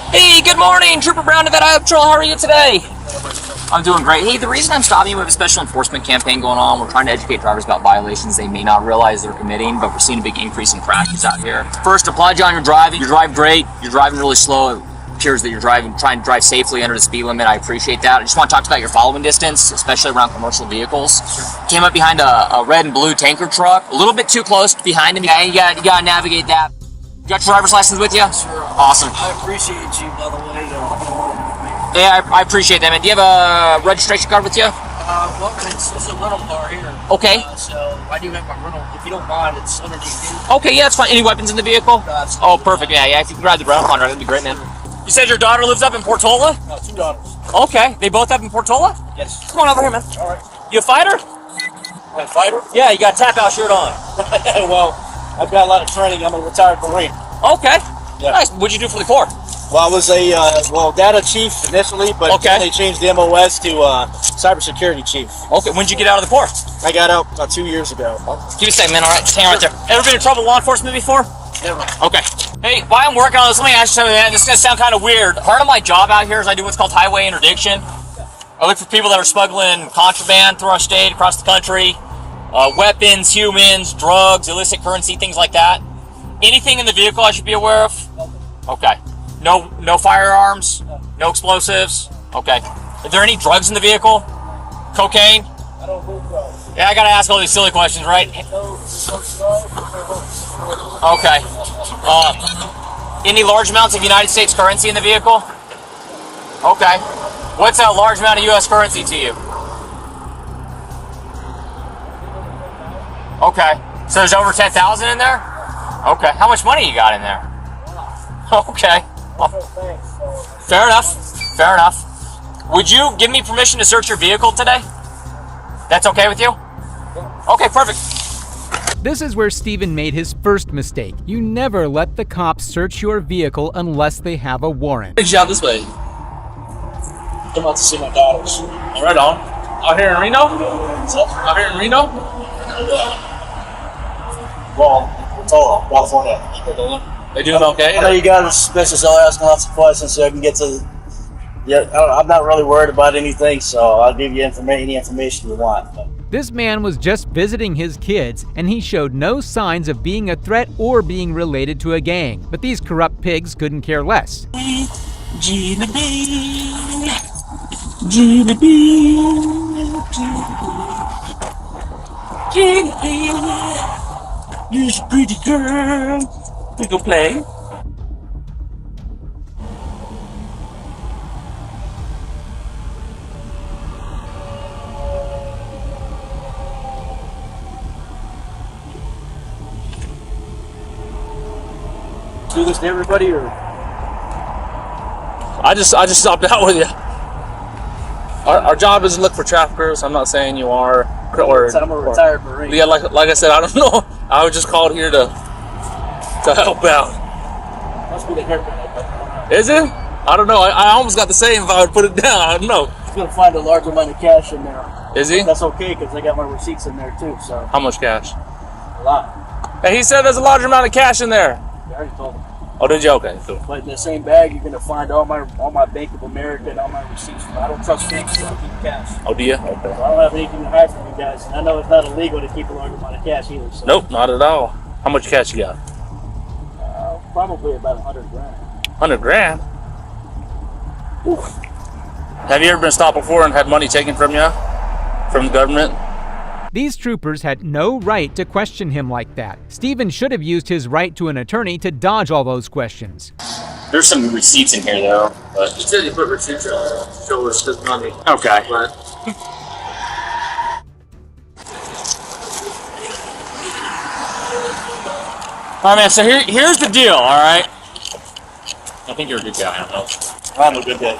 Hey, good morning, Trooper Brown to Vet Eye Patrol. How are you today? I'm doing great. Hey, the reason I'm stopping you, we have a special enforcement campaign going on. We're trying to educate drivers about violations they may not realize they're committing, but we're seeing a big increase in crashes out here. First, applaud you on your driving. You drive great. You're driving really slow. It appears that you're trying to drive safely under the speed limit. I appreciate that. I just want to talk about your following distance, especially around commercial vehicles. Came up behind a red and blue tanker truck, a little bit too close behind him. Yeah, you got to navigate that. You got your driver's license with you? Sure. Awesome. I appreciate you, by the way. Yeah, I appreciate that, man. Do you have a registration card with you? Well, it's a rental car here. Okay. So I do have my rental. If you don't mind, it's underneath you. Okay, yeah, that's fine. Any weapons in the vehicle? Oh, perfect. Yeah, if you can grab the rental contract, that'd be great, man. You said your daughter lives up in Portola? No, 2 daughters. Okay, they both up in Portola? Yes. Come on over here, man. All right. You a fighter? I'm a fighter? Yeah, you got a tap-out shirt on. Well, I've got a lot of training. I'm a retired Marine. Okay. Yeah. Nice. What'd you do for the Corps? Well, I was a data chief initially, but then they changed the MOS to cybersecurity chief. Okay. When'd you get out of the Corps? I got out about 2 years ago. Give me a second, man. All right, just hang right there. Ever been in trouble with law enforcement before? Never. Okay. Hey, while I'm working on this, let me ask you something, man. This is gonna sound kind of weird. Part of my job out here is I do what's called highway interdiction. I look for people that are smuggling contraband through our state, across the country, weapons, humans, drugs, illicit currency, things like that. Anything in the vehicle I should be aware of? Okay. No firearms? No explosives? Okay. Are there any drugs in the vehicle? Cocaine? I don't move drugs. Yeah, I gotta ask all these silly questions, right? Okay. Any large amounts of United States currency in the vehicle? Okay. What's a large amount of U.S. currency to you? Okay. So there's over 10,000 in there? Okay. How much money you got in there? Okay. Fair enough. Fair enough. Would you give me permission to search your vehicle today? That's okay with you? Okay, perfect. This is where Steven made his first mistake. You never let the cops search your vehicle unless they have a warrant. Brings you out this way. I'm out to see my daughters. Right on. Out here in Reno? Out here in Reno? Well, Portola, California. They doing okay? I know you guys are suspicious. I'll ask lots of questions so I can get to. Yeah, I'm not really worried about anything, so I'll give you any information you want. But. This man was just visiting his kids, and he showed no signs of being a threat or being related to a gang. But these corrupt pigs couldn't care less. You're a pretty girl. We go play. Do this to everybody, or I just stopped out with you. Our job is to look for traffickers. I'm not saying you are, or I'm a retired Marine. Yeah, like I said, I don't know. I was just called here to help out. Must be the haircut. Is it? I don't know. I almost got the same if I would put it down. I don't know. He's gonna find a large amount of cash in there. Is he? That's okay because I got my receipts in there too. So. How much cash? A lot. Hey, he said there's a large amount of cash in there. I already told him. Oh, did you? Okay, cool. But in the same bag, you're gonna find all my Bank of America and all my receipts. I don't trust banks, so I keep cash. Oh, do you? Okay. So I don't have anything to hide from you guys, and I know it's not illegal to keep a large amount of cash either. So. Nope, not at all. How much cash you got? Probably about 100 grand. 100 grand? Whew. Have you ever been stopped before and had money taken from you? From the government? These troopers had no right to question him like that. Steven should have used his right to an attorney to dodge all those questions. There's some receipts in here, though. But You said you put receipts on. Show us this money. okay. All right, man. So here's the deal. All right. I think you're a good guy. I don't know. I'm a good guy.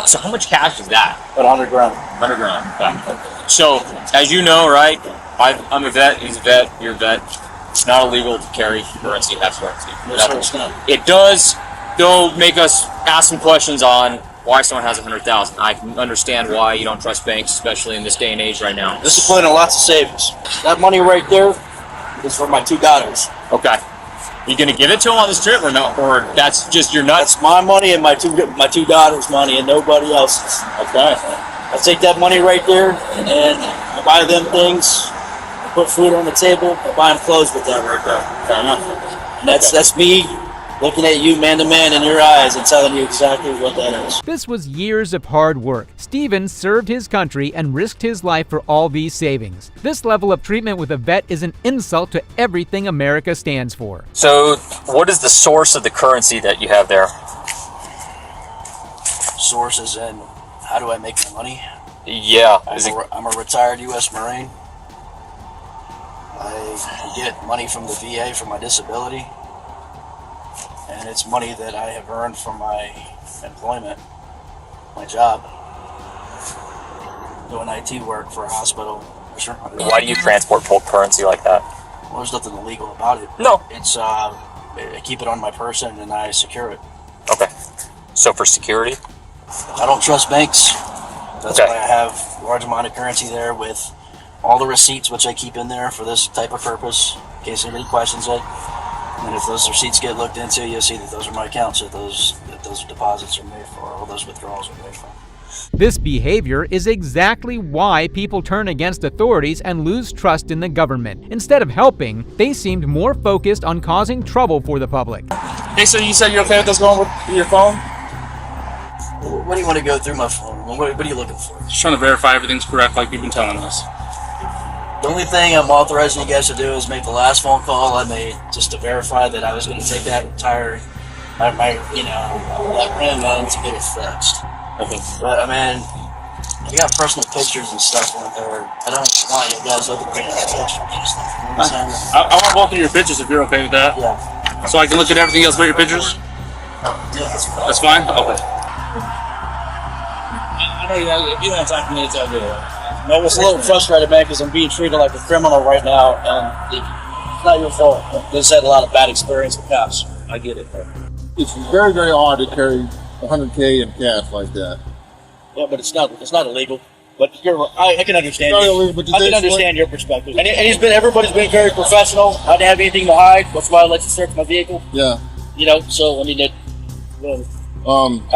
So how much cash is that? About 100 grand. 100 grand. Okay. So as you know, right? I'm a vet. He's a vet. You're a vet. It's not illegal to carry currency. That's currency. Yes, sir, it's not. It does, though, make us ask some questions on why someone has 100,000. I can understand why you don't trust banks, especially in this day and age right now. Discipline and lots of savings. That money right there is for my 2 daughters. Okay. You gonna give it to him on this trip or no? Or that's just your nuts? That's my money and my two daughters' money and nobody else's. Okay. I take that money right there and I buy them things, I put food on the table, I buy them clothes with that right there. Fair enough. And that's me looking at you man to man in your eyes and telling you exactly what that is. This was years of hard work. Stephen served his country and risked his life for all these savings. This level of treatment with a vet is an insult to everything America stands for. So, what is the source of the currency that you have there? Sources and how do I make my money? Yeah. I'm a retired U.S. Marine. I get money from the VA for my disability. And it's money that I have earned from my employment, my job, doing IT work for a hospital. Sure. Why do you transport bulk currency like that? Well, there's nothing illegal about it. No. It's, I keep it on my person and I secure it. Okay. So for security? I don't trust banks. That's Okay. why I have a large amount of currency there with all the receipts, which I keep in there for this type of purpose, in case anybody questions it. And if those receipts get looked into, you'll see that those are my accounts, that those deposits are made for, or those withdrawals are made from. This behavior is exactly why people turn against authorities and lose trust in the government. Instead of helping, they seemed more focused on causing trouble for the public. Hey, so you said you're okay with us going with your phone? What do you want to go through my phone? What are you looking for? Just trying to verify everything's correct like you've been telling us. The only thing I'm authorizing you guys to do is make the last phone call I made just to verify that I was going to take that entire, that rim to get it fixed. Okay. But I mean, you got personal pictures and stuff on there. I don't want you guys looking at pictures and stuff. You know what I'm saying? I want both of your pictures if you're okay with that. Yeah. So I can look at everything else but your pictures? Yeah, That's fine? Okay. I know if you don't have time for me to tell you. No, it's a little frustrated, man, because I'm being treated like a criminal right now, and it's not your fault. This had a lot of bad experience with cops. I get it. It's very, very odd to carry $100K in cash like that. Yeah, but it's not illegal. But I can understand. It's not illegal, but I can understand your perspective. And everybody's been very professional. I didn't have anything to hide. That's why I let you search my vehicle. Yeah. You know, so I mean, I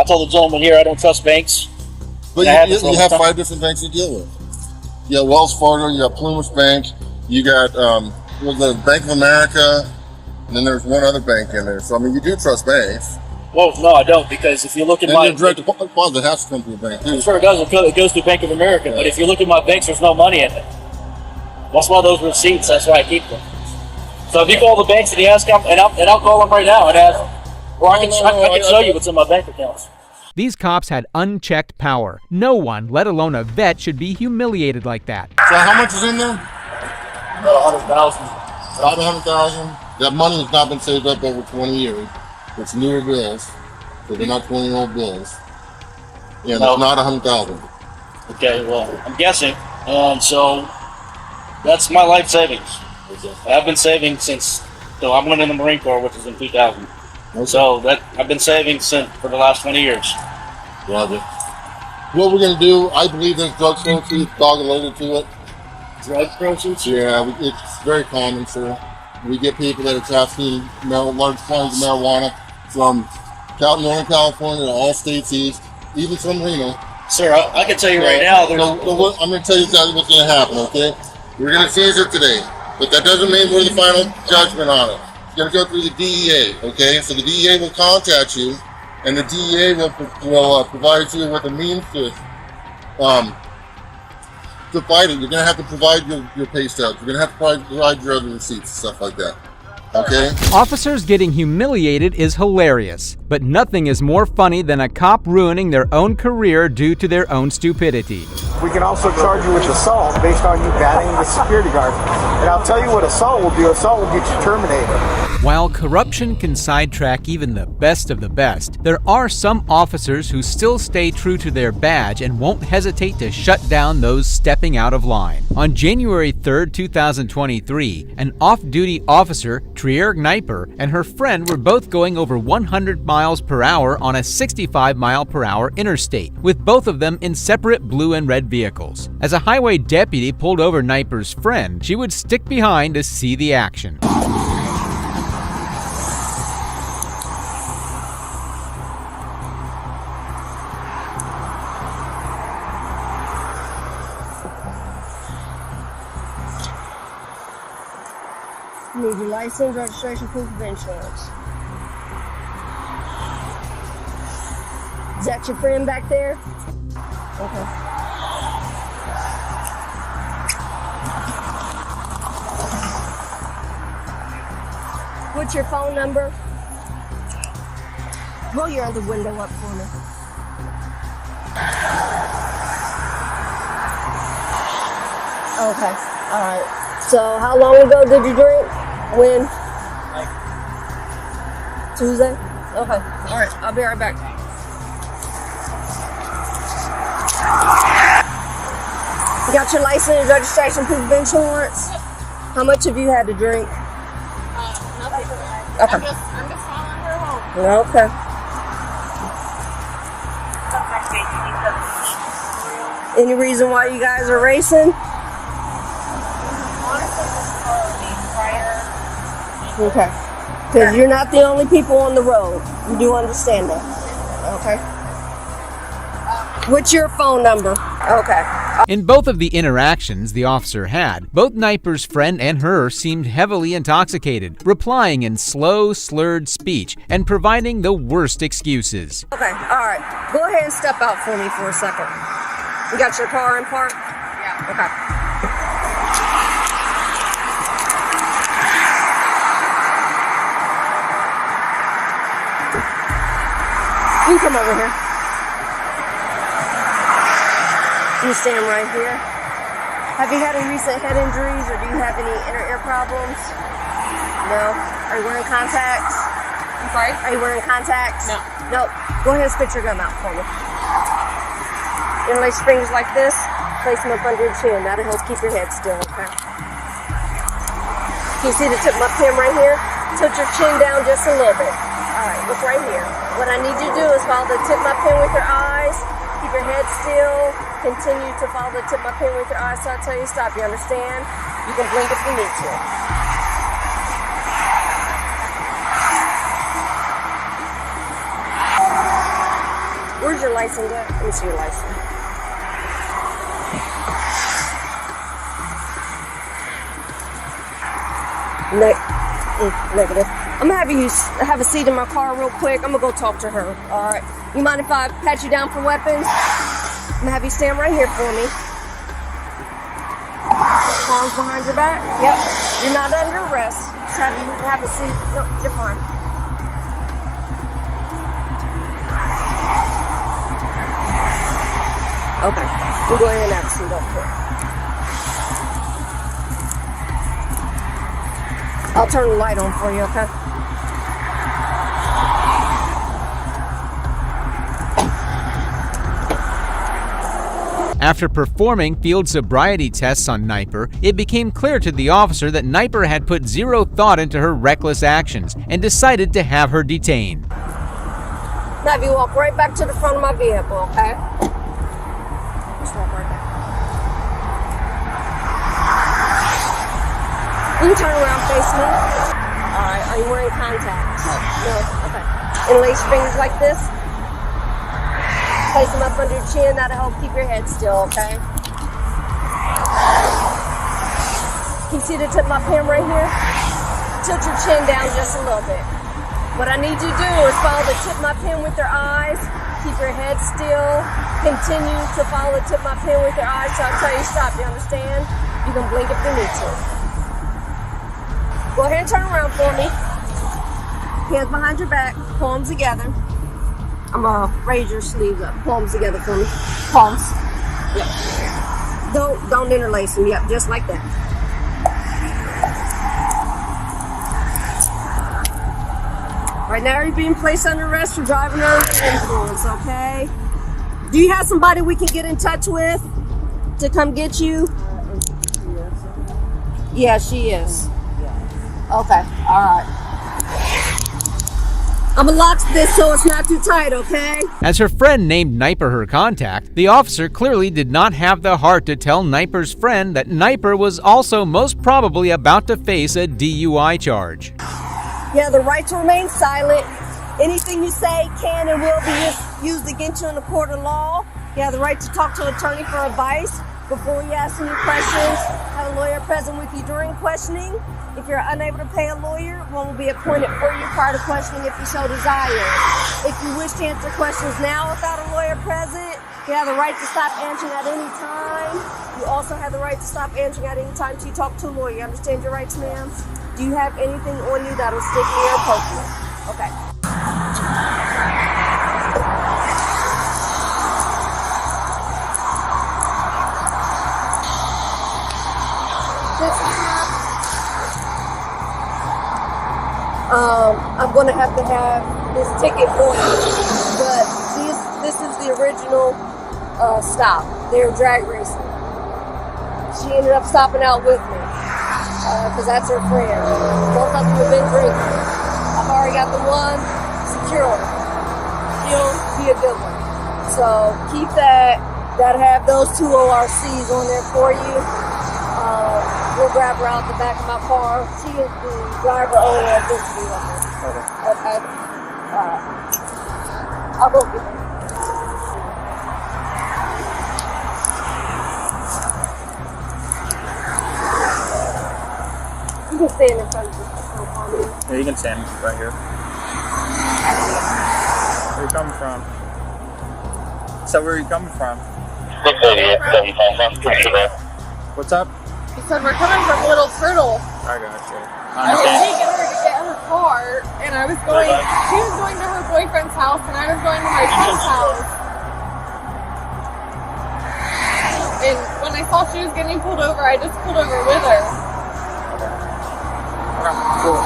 told the gentleman here I don't trust banks. But you have 5 different banks to deal with. You got Wells Fargo, you got Plumas Bank, you got the Bank of America, and then there's one other bank in there. So I mean, you do trust banks. Well, no, I don't, because if you look at my direct deposit has to come to a bank too. Sure, it does. It goes to Bank of America. But if you look at my banks, there's no money in it. That's why those receipts. That's why I keep them. So if you call the banks and you ask them, and I'll call them right now and ask, or I can show you what's in my bank accounts. These cops had unchecked power. No one, let alone a vet, should be humiliated like that. So how much is in there? About 100,000. About 100,000. That money has not been saved up over 20 years. It's newer bills, so they're not 20-year-old bills. Yeah, No. it's not 100,000. Okay, well, I'm guessing. So that's my life savings. I've been saving since I went in the Marine Corps, which was in 2000. Okay. So I've been saving for the last 20 years. Roger. What we're gonna do? I believe there's drug proceeds dog related to it. Drug proceeds? Yeah, it's very common, sir. We get people that are trafficking large quantities of marijuana from Northern California to all states east, even from Reno. Sir, I can tell you right now. I'm going to tell you exactly what's going to happen, okay? We're going to seize it today, but that doesn't mean we're the final judgment on it. It's going to go through the DEA, okay? So the DEA will contact you, and the DEA will provide you with a means to fight it. You're going to have to provide your pay stubs. You're going to have to provide your other receipts and stuff like that. Okay? Officers getting humiliated is hilarious, but nothing is more funny than a cop ruining their own career due to their own stupidity. We can also charge you with assault based on you batting the security guard. And I'll tell you what assault will do. Assault will get you terminated. While corruption can sidetrack even the best of the best, there are some officers who still stay true to their badge and won't hesitate to shut down those stepping out of line. On January 3rd, 2023, an off-duty officer, Trier Gniper, and her friend were both going over 100 miles per hour on a 65-mile-per-hour interstate, with both of them in separate blue and red vehicles. As a highway deputy pulled over Gniper's friend, she would stick behind to see the action. I need your license, registration, proof of insurance. Is that your friend back there? Okay. What's your phone number? Roll your other window up for me. Okay, all right. So how long ago did you drink? When? Tuesday? Okay, all right. I'll be right back. You got your license, registration, proof of insurance? How much have you had to drink? Nothing. Okay. I'm just following her home. Okay. Any reason why you guys are racing? Okay. Because you're not the only people on the road. You do understand that. Okay. What's your phone number? Okay. In both of the interactions the officer had, both Kniper's friend and her seemed heavily intoxicated, replying in slow, slurred speech and providing the worst excuses. Okay, all right. Go ahead and step out for me for a second. You got your car in park? Yeah. Okay. You come over here. You stand right here. Have you had any recent head injuries or do you have any inner ear problems? No? Are you wearing contacts? I'm sorry? Are you wearing contacts? No. No. Go ahead and spit your gum out for me. Interlace your fingers like this. Place them up under your chin. That'll help keep your head still, okay? Can you see the tip of my pen right here? Tilt your chin down just a little bit. All right, look right here. What I need you to do is follow the tip of my pen with your eyes. Keep your head still. Continue to follow the tip of my pen with your eyes so I tell you to stop. You understand? You can blink if you need to. Where's your license at? Let me see your license. Negative. I'm gonna have you have a seat in my car real quick. I'm gonna go talk to her. All right. You mind if I pat you down for weapons? I'm gonna have you stand right here for me. Arms behind your back. Yep. You're not under arrest. Just have you have a seat. No, you're fine. Okay. We'll go ahead and have a seat up here. I'll turn the light on for you, okay? After performing field sobriety tests on Kniper, it became clear to the officer that Kniper had put zero thought into her reckless actions and decided to have her detained. Now, if you walk right back to the front of my vehicle, okay? Just walk right back. You can turn around, face me. Alright, are you wearing contacts? No. Okay. Interlace your fingers like this. Place them up under your chin. That'll help keep your head still, okay? Can you see the tip of my pen right here? Tilt your chin down just a little bit. What I need you to do is follow the tip of my pen with your eyes. Keep your head still. Continue to follow the tip of my pen with your eyes so I'll tell you stop. You understand? You can blink if you need to. Go ahead and turn around for me. Hands behind your back, palms together. I'm gonna raise your sleeves up. Palms together for me. Palms. Yep. Don't interlace them. Yep, just like that. Right now you're being placed under arrest for driving under the influence, okay? Do you have somebody we can get in touch with to come get you? Yeah, she is. Okay, alright. I'm gonna lock this so it's not too tight, okay? As her friend named Kniper her contact, the officer clearly did not have the heart to tell Kniper's friend that Kniper was also most probably about to face a DUI charge. You have the right to remain silent. Anything you say can and will be used against you in a court of law. You have the right to talk to an attorney for advice. Before we ask any questions, have a lawyer present with you during questioning. If you're unable to pay a lawyer, one will be appointed for you prior to questioning if you so desire. If you wish to answer questions now without a lawyer present, you have the right to stop answering at any time. You also have the right to stop answering at any time till you talk to a lawyer. You understand your rights, ma'am? Do you have anything on you that'll stick me or poke me? Okay. I'm going to have this ticket for you, but this is the original stop. They were drag racing. She ended up stopping out with me because that's her friend. Both of them have been drinking. I've already got the one secured. He'll be a good one. So keep that. Gotta have those 2 ORCs on there for you. We'll grab her out the back of my car. She is the driver only identity of her. Okay. I'll go get her. You can stand in front of me. Yeah, you can stand right here. Where are you coming from? So where are you coming from? What's up? He said we're coming from Little Turtle. I got you. I was taking her to get her car, and she was going to her boyfriend's house, and I was going to my friend's house. And when I saw she was getting pulled over, I just pulled over with her. Cool.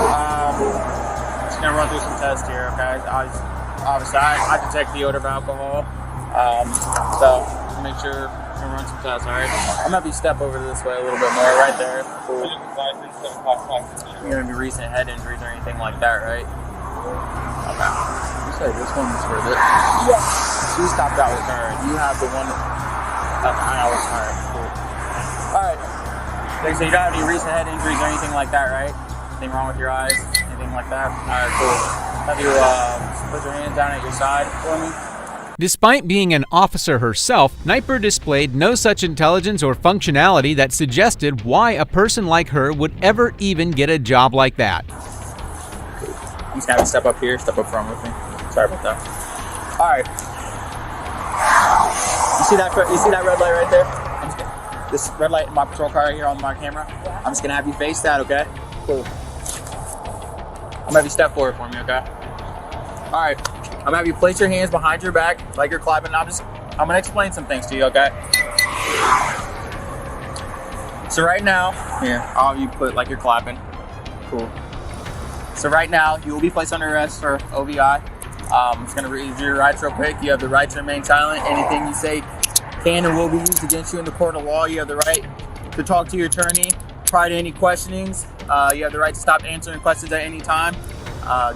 Just gonna run through some tests here, okay? Obviously, I detect the odor of alcohol. So make sure we're gonna run some tests, alright? I'm gonna have you step over this way a little bit more, right there. Cool. You're gonna be recent head injuries or anything like that, right? Okay. You said this one was for this? Yes. She stopped out with her. You have the one that I was alright, cool. Alright. So you don't have any recent head injuries or anything like that, right? Anything wrong with your eyes? Anything like that? Alright, cool. Have you put your hands down at your side for me? Despite being an officer herself, Kniper displayed no such intelligence or functionality that suggested why a person like her would ever even get a job like that. I'm just gonna have you step up here, step up front with me. Sorry about that. Alright. You see that red light right there? This red light in my patrol car right here on my camera? Yeah. I'm just gonna have you face that, okay? Cool. I'm gonna have you step forward for me, okay? Alright. I'm gonna have you place your hands behind your back like you're clapping. I'm gonna explain some things to you, okay? So right now, here, I'll have you put like you're clapping. Cool. So right now, you will be placed under arrest for OVI. I'm just gonna read your rights real quick. You have the right to remain silent. Anything you say can and will be used against you in the court of law. You have the right to talk to your attorney prior to any questionings. You have the right to stop answering questions at any time.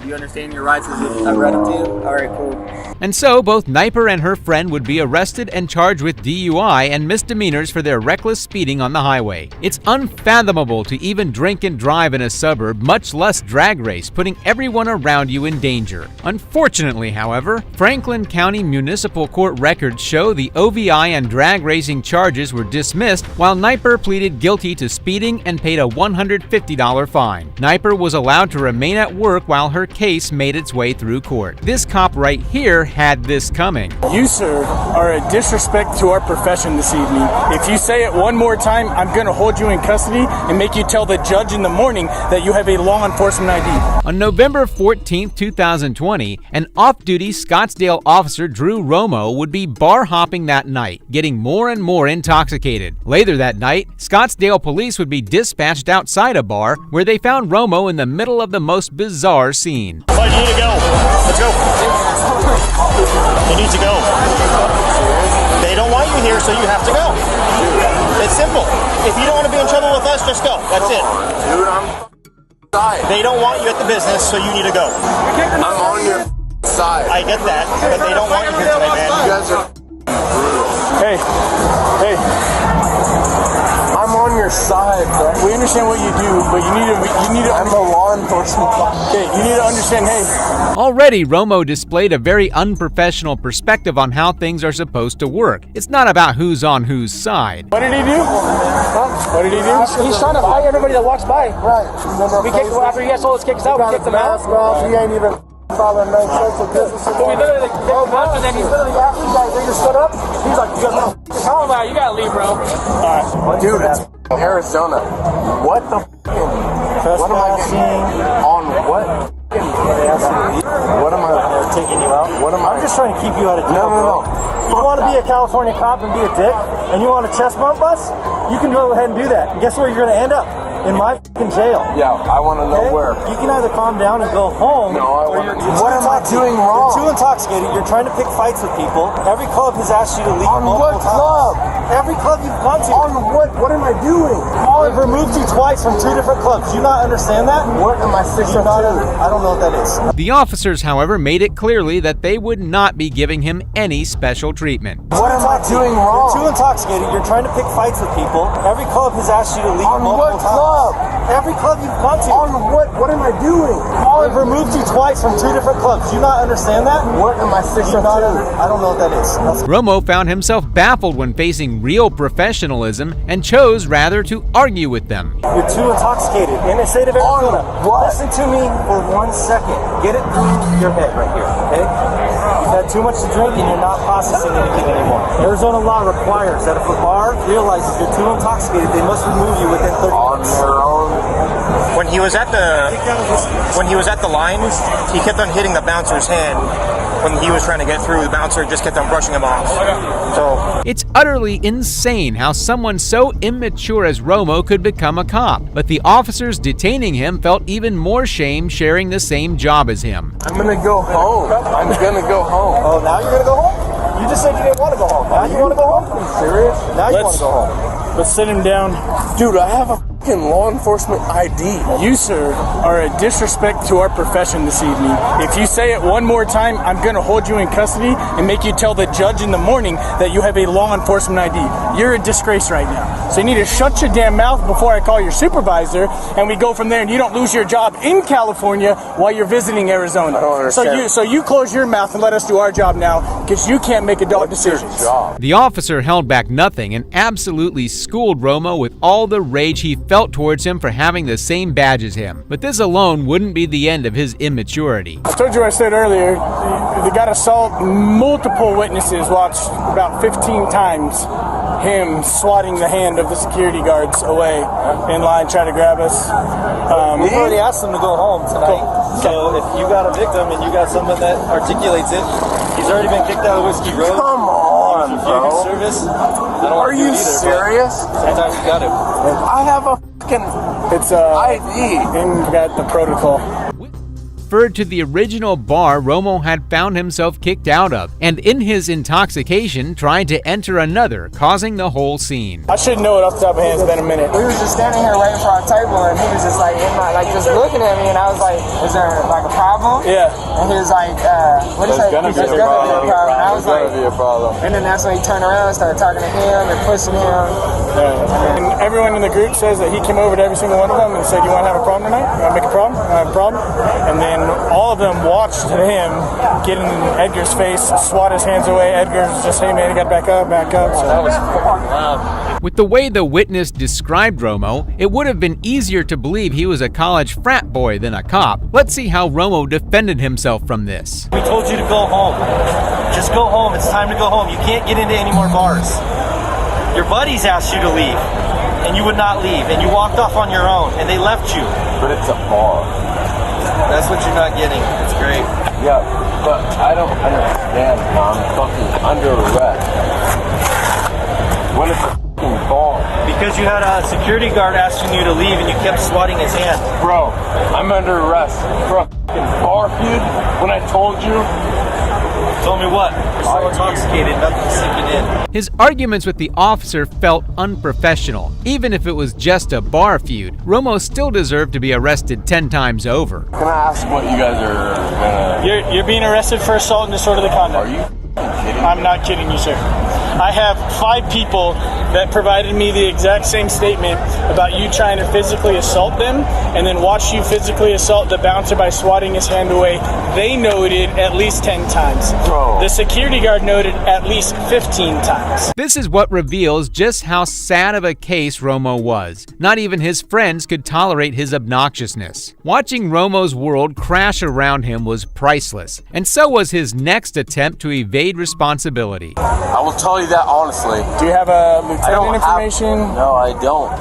Do you understand your rights as I've read them to you? All right, cool. And so, both Kniper and her friend would be arrested and charged with DUI and misdemeanors for their reckless speeding on the highway. It's unfathomable to even drink and drive in a suburb, much less drag race, putting everyone around you in danger. Unfortunately, however, Franklin County Municipal Court records show the OVI and drag racing charges were dismissed, while Kniper pleaded guilty to speeding and paid a $150 fine. Kniper was allowed to remain at work while her case made its way through court. This cop right here had this coming. You, sir, are a disrespect to our profession this evening. If you say it one more time, I'm going to hold you in custody and make you tell the judge in the morning that you have a law enforcement ID. On November 14, 2020, an off-duty Scottsdale officer, Drew Romo, would be bar hopping that night, getting more and more intoxicated. Later that night, Scottsdale police would be dispatched outside a bar where they found Romo in the middle of the most bizarre scene. Oh, you need to go. Let's go. You need to go. They don't want you here, so you have to go. It's simple. If you don't want to be in trouble with us, just go. That's it. Dude, I'm side. They don't want you at the business, so you need to go. I'm on your side. I get that, but they don't want you here tonight, man. You guys are brutal. Hey. I'm on your side, bro. We understand what you do, but you need to. I'm a law enforcement. Okay, you need to understand. Hey. Already, Romo displayed a very unprofessional perspective on how things are supposed to work. It's not about who's on whose side. What did he do? Huh? What did he do? He's trying to fight everybody that walks by. Right. We kicked him after he got told us kick us out. We kicked him out. He ain't even following no social distance. So we literally kicked him out, and then he's literally after you guys. They just stood up. He's like, you guys tell him out. You gotta leave, bro. Alright. Dude, it's Arizona. What the what am I seeing on what? What am I taking you out? What am I? I'm just trying to keep you out of jail. No. You want to be a California cop and be a dick, and you want to chest bump us? You can go ahead and do that. And guess where you're going to end up? In my fucking jail. Yeah, I want to know where. You can either calm down and go home. No, I want to. What am I doing wrong? You're too intoxicated. You're trying to pick fights with people. Every club has asked you to leave. On what club? Every club you've gone to. On what? What am I doing? They've removed you twice from 2 different clubs. Do you not understand that? What am I sticking to? I don't know what that is. The officers, however, made it clearly that they would not be giving him any special treatment. What am I doing wrong? You're too intoxicated. You're trying to pick fights with people. Every club has asked you to leave. On what club? Every club you've gone to. On what? What am I doing? They've removed you twice from 2 different clubs. Do you not understand that? What am I sticking to? I don't know what that is. Romo found himself baffled when facing real professionalism and chose rather to argue with them. You're too intoxicated. In the state of Arizona. Listen to me for 1 second. Get it through your head right here, okay? You've had too much to drink and you're not processing anything anymore. Arizona law requires that if a bar realizes you're too intoxicated, they must remove you within 30 minutes. When he was at the line, he kept on hitting the bouncer's hand. When he was trying to get through, the bouncer just kept on brushing him off. So it's utterly insane how someone so immature as Romo could become a cop. But the officers detaining him felt even more shame sharing the same job as him. I'm gonna go home. I'm gonna go home. Oh, now you're gonna go home? You just said you didn't want to go home. Now you want to go home? Are you serious? Now you want to go home. Let's sit him down. Dude, I have a fucking law enforcement ID. You, sir, are a disrespect to our profession this evening. If you say it one more time, I'm going to hold you in custody and make you tell the judge in the morning that you have a law enforcement ID. You're a disgrace right now. So you need to shut your damn mouth before I call your supervisor, and we go from there, and you don't lose your job in California while you're visiting Arizona. I don't understand. So you close your mouth and let us do our job now, because you can't make adult decisions. The officer held back nothing and absolutely schooled Romo with all the rage he felt towards him for having the same badge as him. But this alone wouldn't be the end of his immaturity. I told you what I said earlier. They got assault. Multiple witnesses watched about 15 times him swatting the hand of the security guards away in line trying to grab us. We've already asked them to go home tonight. Cool. So if you got a victim and you got someone that articulates it, he's already been kicked out of Whiskey Road. Come on, bro. Service. I don't Are you serious? Sometimes you got it. I have a fucking ID. And got the protocol. Referred to the original bar Romo had found himself kicked out of, and in his intoxication tried to enter another, causing the whole scene. I should know it off the top of my head. It's been a minute. We was just standing here waiting for our table, and he was just like, just looking at me, and I was like, "Is there like a problem?" Yeah. And he was like, "What is that? There's gonna be a problem." And I was like, and then that's when he turned around and started talking to him and pushing him. Yeah. And everyone in the group says that he came over to every single one of them and said, "You want to have a problem tonight? You want to make a problem? I have a problem." And then all of them watched him get in Edgar's face, swat his hands away. Edgar's just, "Hey man, you got back up. So that was fucking loud. With the way the witness described Romo, it would have been easier to believe he was a college frat boy than a cop. Let's see how Romo defended himself from this. We told you to go home. Just go home. It's time to go home. You can't get into any more bars. Your buddies asked you to leave, and you would not leave, and you walked off on your own, and they left you. But it's a bar. That's what you're not getting. It's great. Yeah, but I don't understand. I'm fucking under arrest. What is a fucking bar? Because you had a security guard asking you to leave, and you kept swatting his hand. Bro, I'm under arrest for a fucking bar feud when I told you. Told me what? You're so intoxicated, nothing's sinking in. His arguments with the officer felt unprofessional. Even if it was just a bar feud, Romo still deserved to be arrested 10 times over. Can I ask what you guys are gonna... You're being arrested for assault and disorderly conduct. Are you kidding? I'm not kidding you, sir. I have 5 people that provided me the exact same statement about you trying to physically assault them and then watch you physically assault the bouncer by swatting his hand away. They noted at least 10 times. Bro. The security guard noted at least 15 times. This is what reveals just how sad of a case Romo was. Not even his friends could tolerate his obnoxiousness. Watching Romo's world crash around him was priceless, and so was his next attempt to evade responsibility. I will tell you that honestly. Do you have a lieutenant information? No, I don't.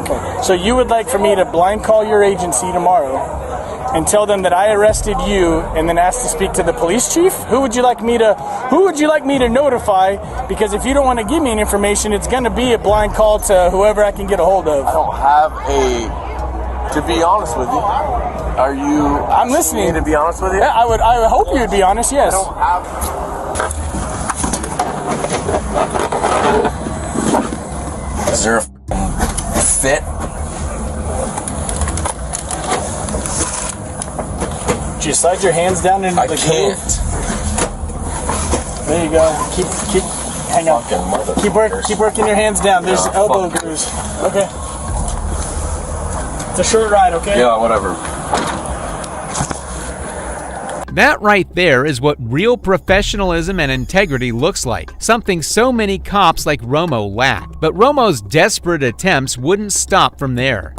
Okay. So you would like for me to blind call your agency tomorrow and tell them that I arrested you and then ask to speak to the police chief? Who would you like me to notify? Because if you don't want to give me any information, it's going to be a blind call to whoever I can get a hold of. I don't have to be honest with you. Are you? I'm listening. To be honest with you? Yeah, I would hope you would be honest, yes. I don't have. Is there a fit? Did you slide your hands down into the groove? There you go. Hang on. Keep working your hands down. There's elbow grooves. Okay. It's a short ride, okay? Yeah, whatever. That right there is what real professionalism and integrity looks like, something so many cops like Romo lack. But Romo's desperate attempts wouldn't stop from there.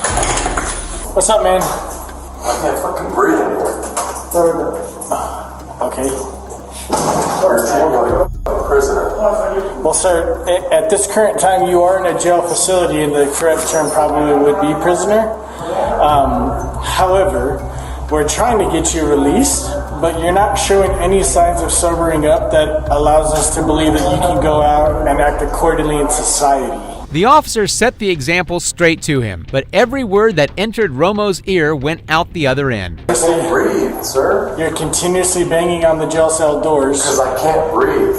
What's up, man? I can't fucking breathe anymore. Okay. Prisoner. Well, sir, at this current time, you are in a jail facility, and the correct term probably would be prisoner. However, we're trying to get you released, but you're not showing any signs of sobering up that allows us to believe that you can go out and act accordingly in society. The officer set the example straight to him, but every word that entered Romo's ear went out the other end. I can't breathe, sir. You're continuously banging on the jail cell doors. Because I can't breathe.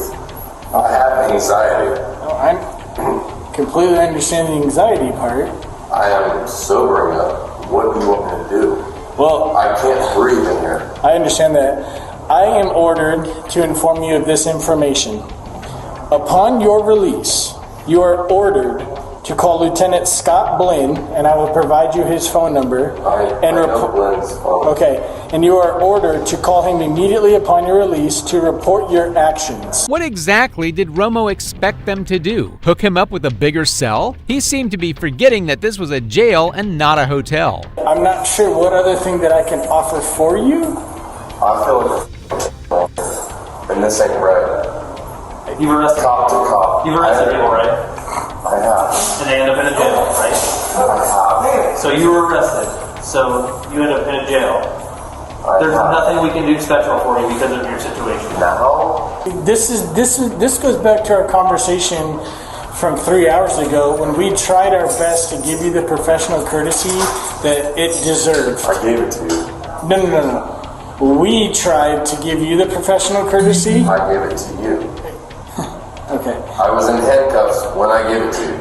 I have anxiety. I completely understand the anxiety part. I am sobering up. What do you want me to do? Well, I can't breathe in here. I understand that. I am ordered to inform you of this information. Upon your release, you are ordered to call Lieutenant Scott Blinn, and I will provide you his phone number. I know Blinn's phone. Okay, and you are ordered to call him immediately upon your release to report your actions. What exactly did Romo expect them to do? Hook him up with a bigger cell? He seemed to be forgetting that this was a jail and not a hotel. I'm not sure what other thing that I can offer for you. I feel like and this ain't right. You've arrested cop to cop. You've arrested people, right? I have. And they end up in a jail, right? I have. So you were arrested. So you end up in a jail. There's nothing we can do special for you because of your situation. No. This goes back to our conversation from 3 hours ago when we tried our best to give you the professional courtesy that it deserved. I gave it to you. No. We tried to give you the professional courtesy. I gave it to you. Okay. I was in handcuffs when I gave it to you.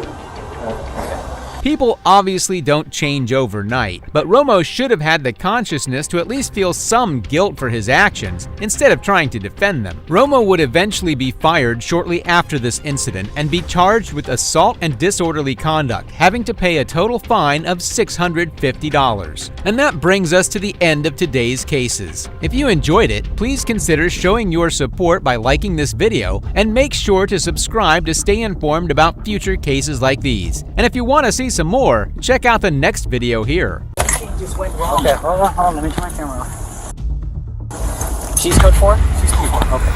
People obviously don't change overnight, but Romo should have had the consciousness to at least feel some guilt for his actions instead of trying to defend them. Romo would eventually be fired shortly after this incident and be charged with assault and disorderly conduct, having to pay a total fine of $650. And that brings us to the end of today's cases. If you enjoyed it, please consider showing your support by liking this video and make sure to subscribe to stay informed about future cases like these. And if you want to see some more, check out the next video here. Just went wrong. Okay, hold on, let me turn my camera off. She's code 4? She's code 4, okay.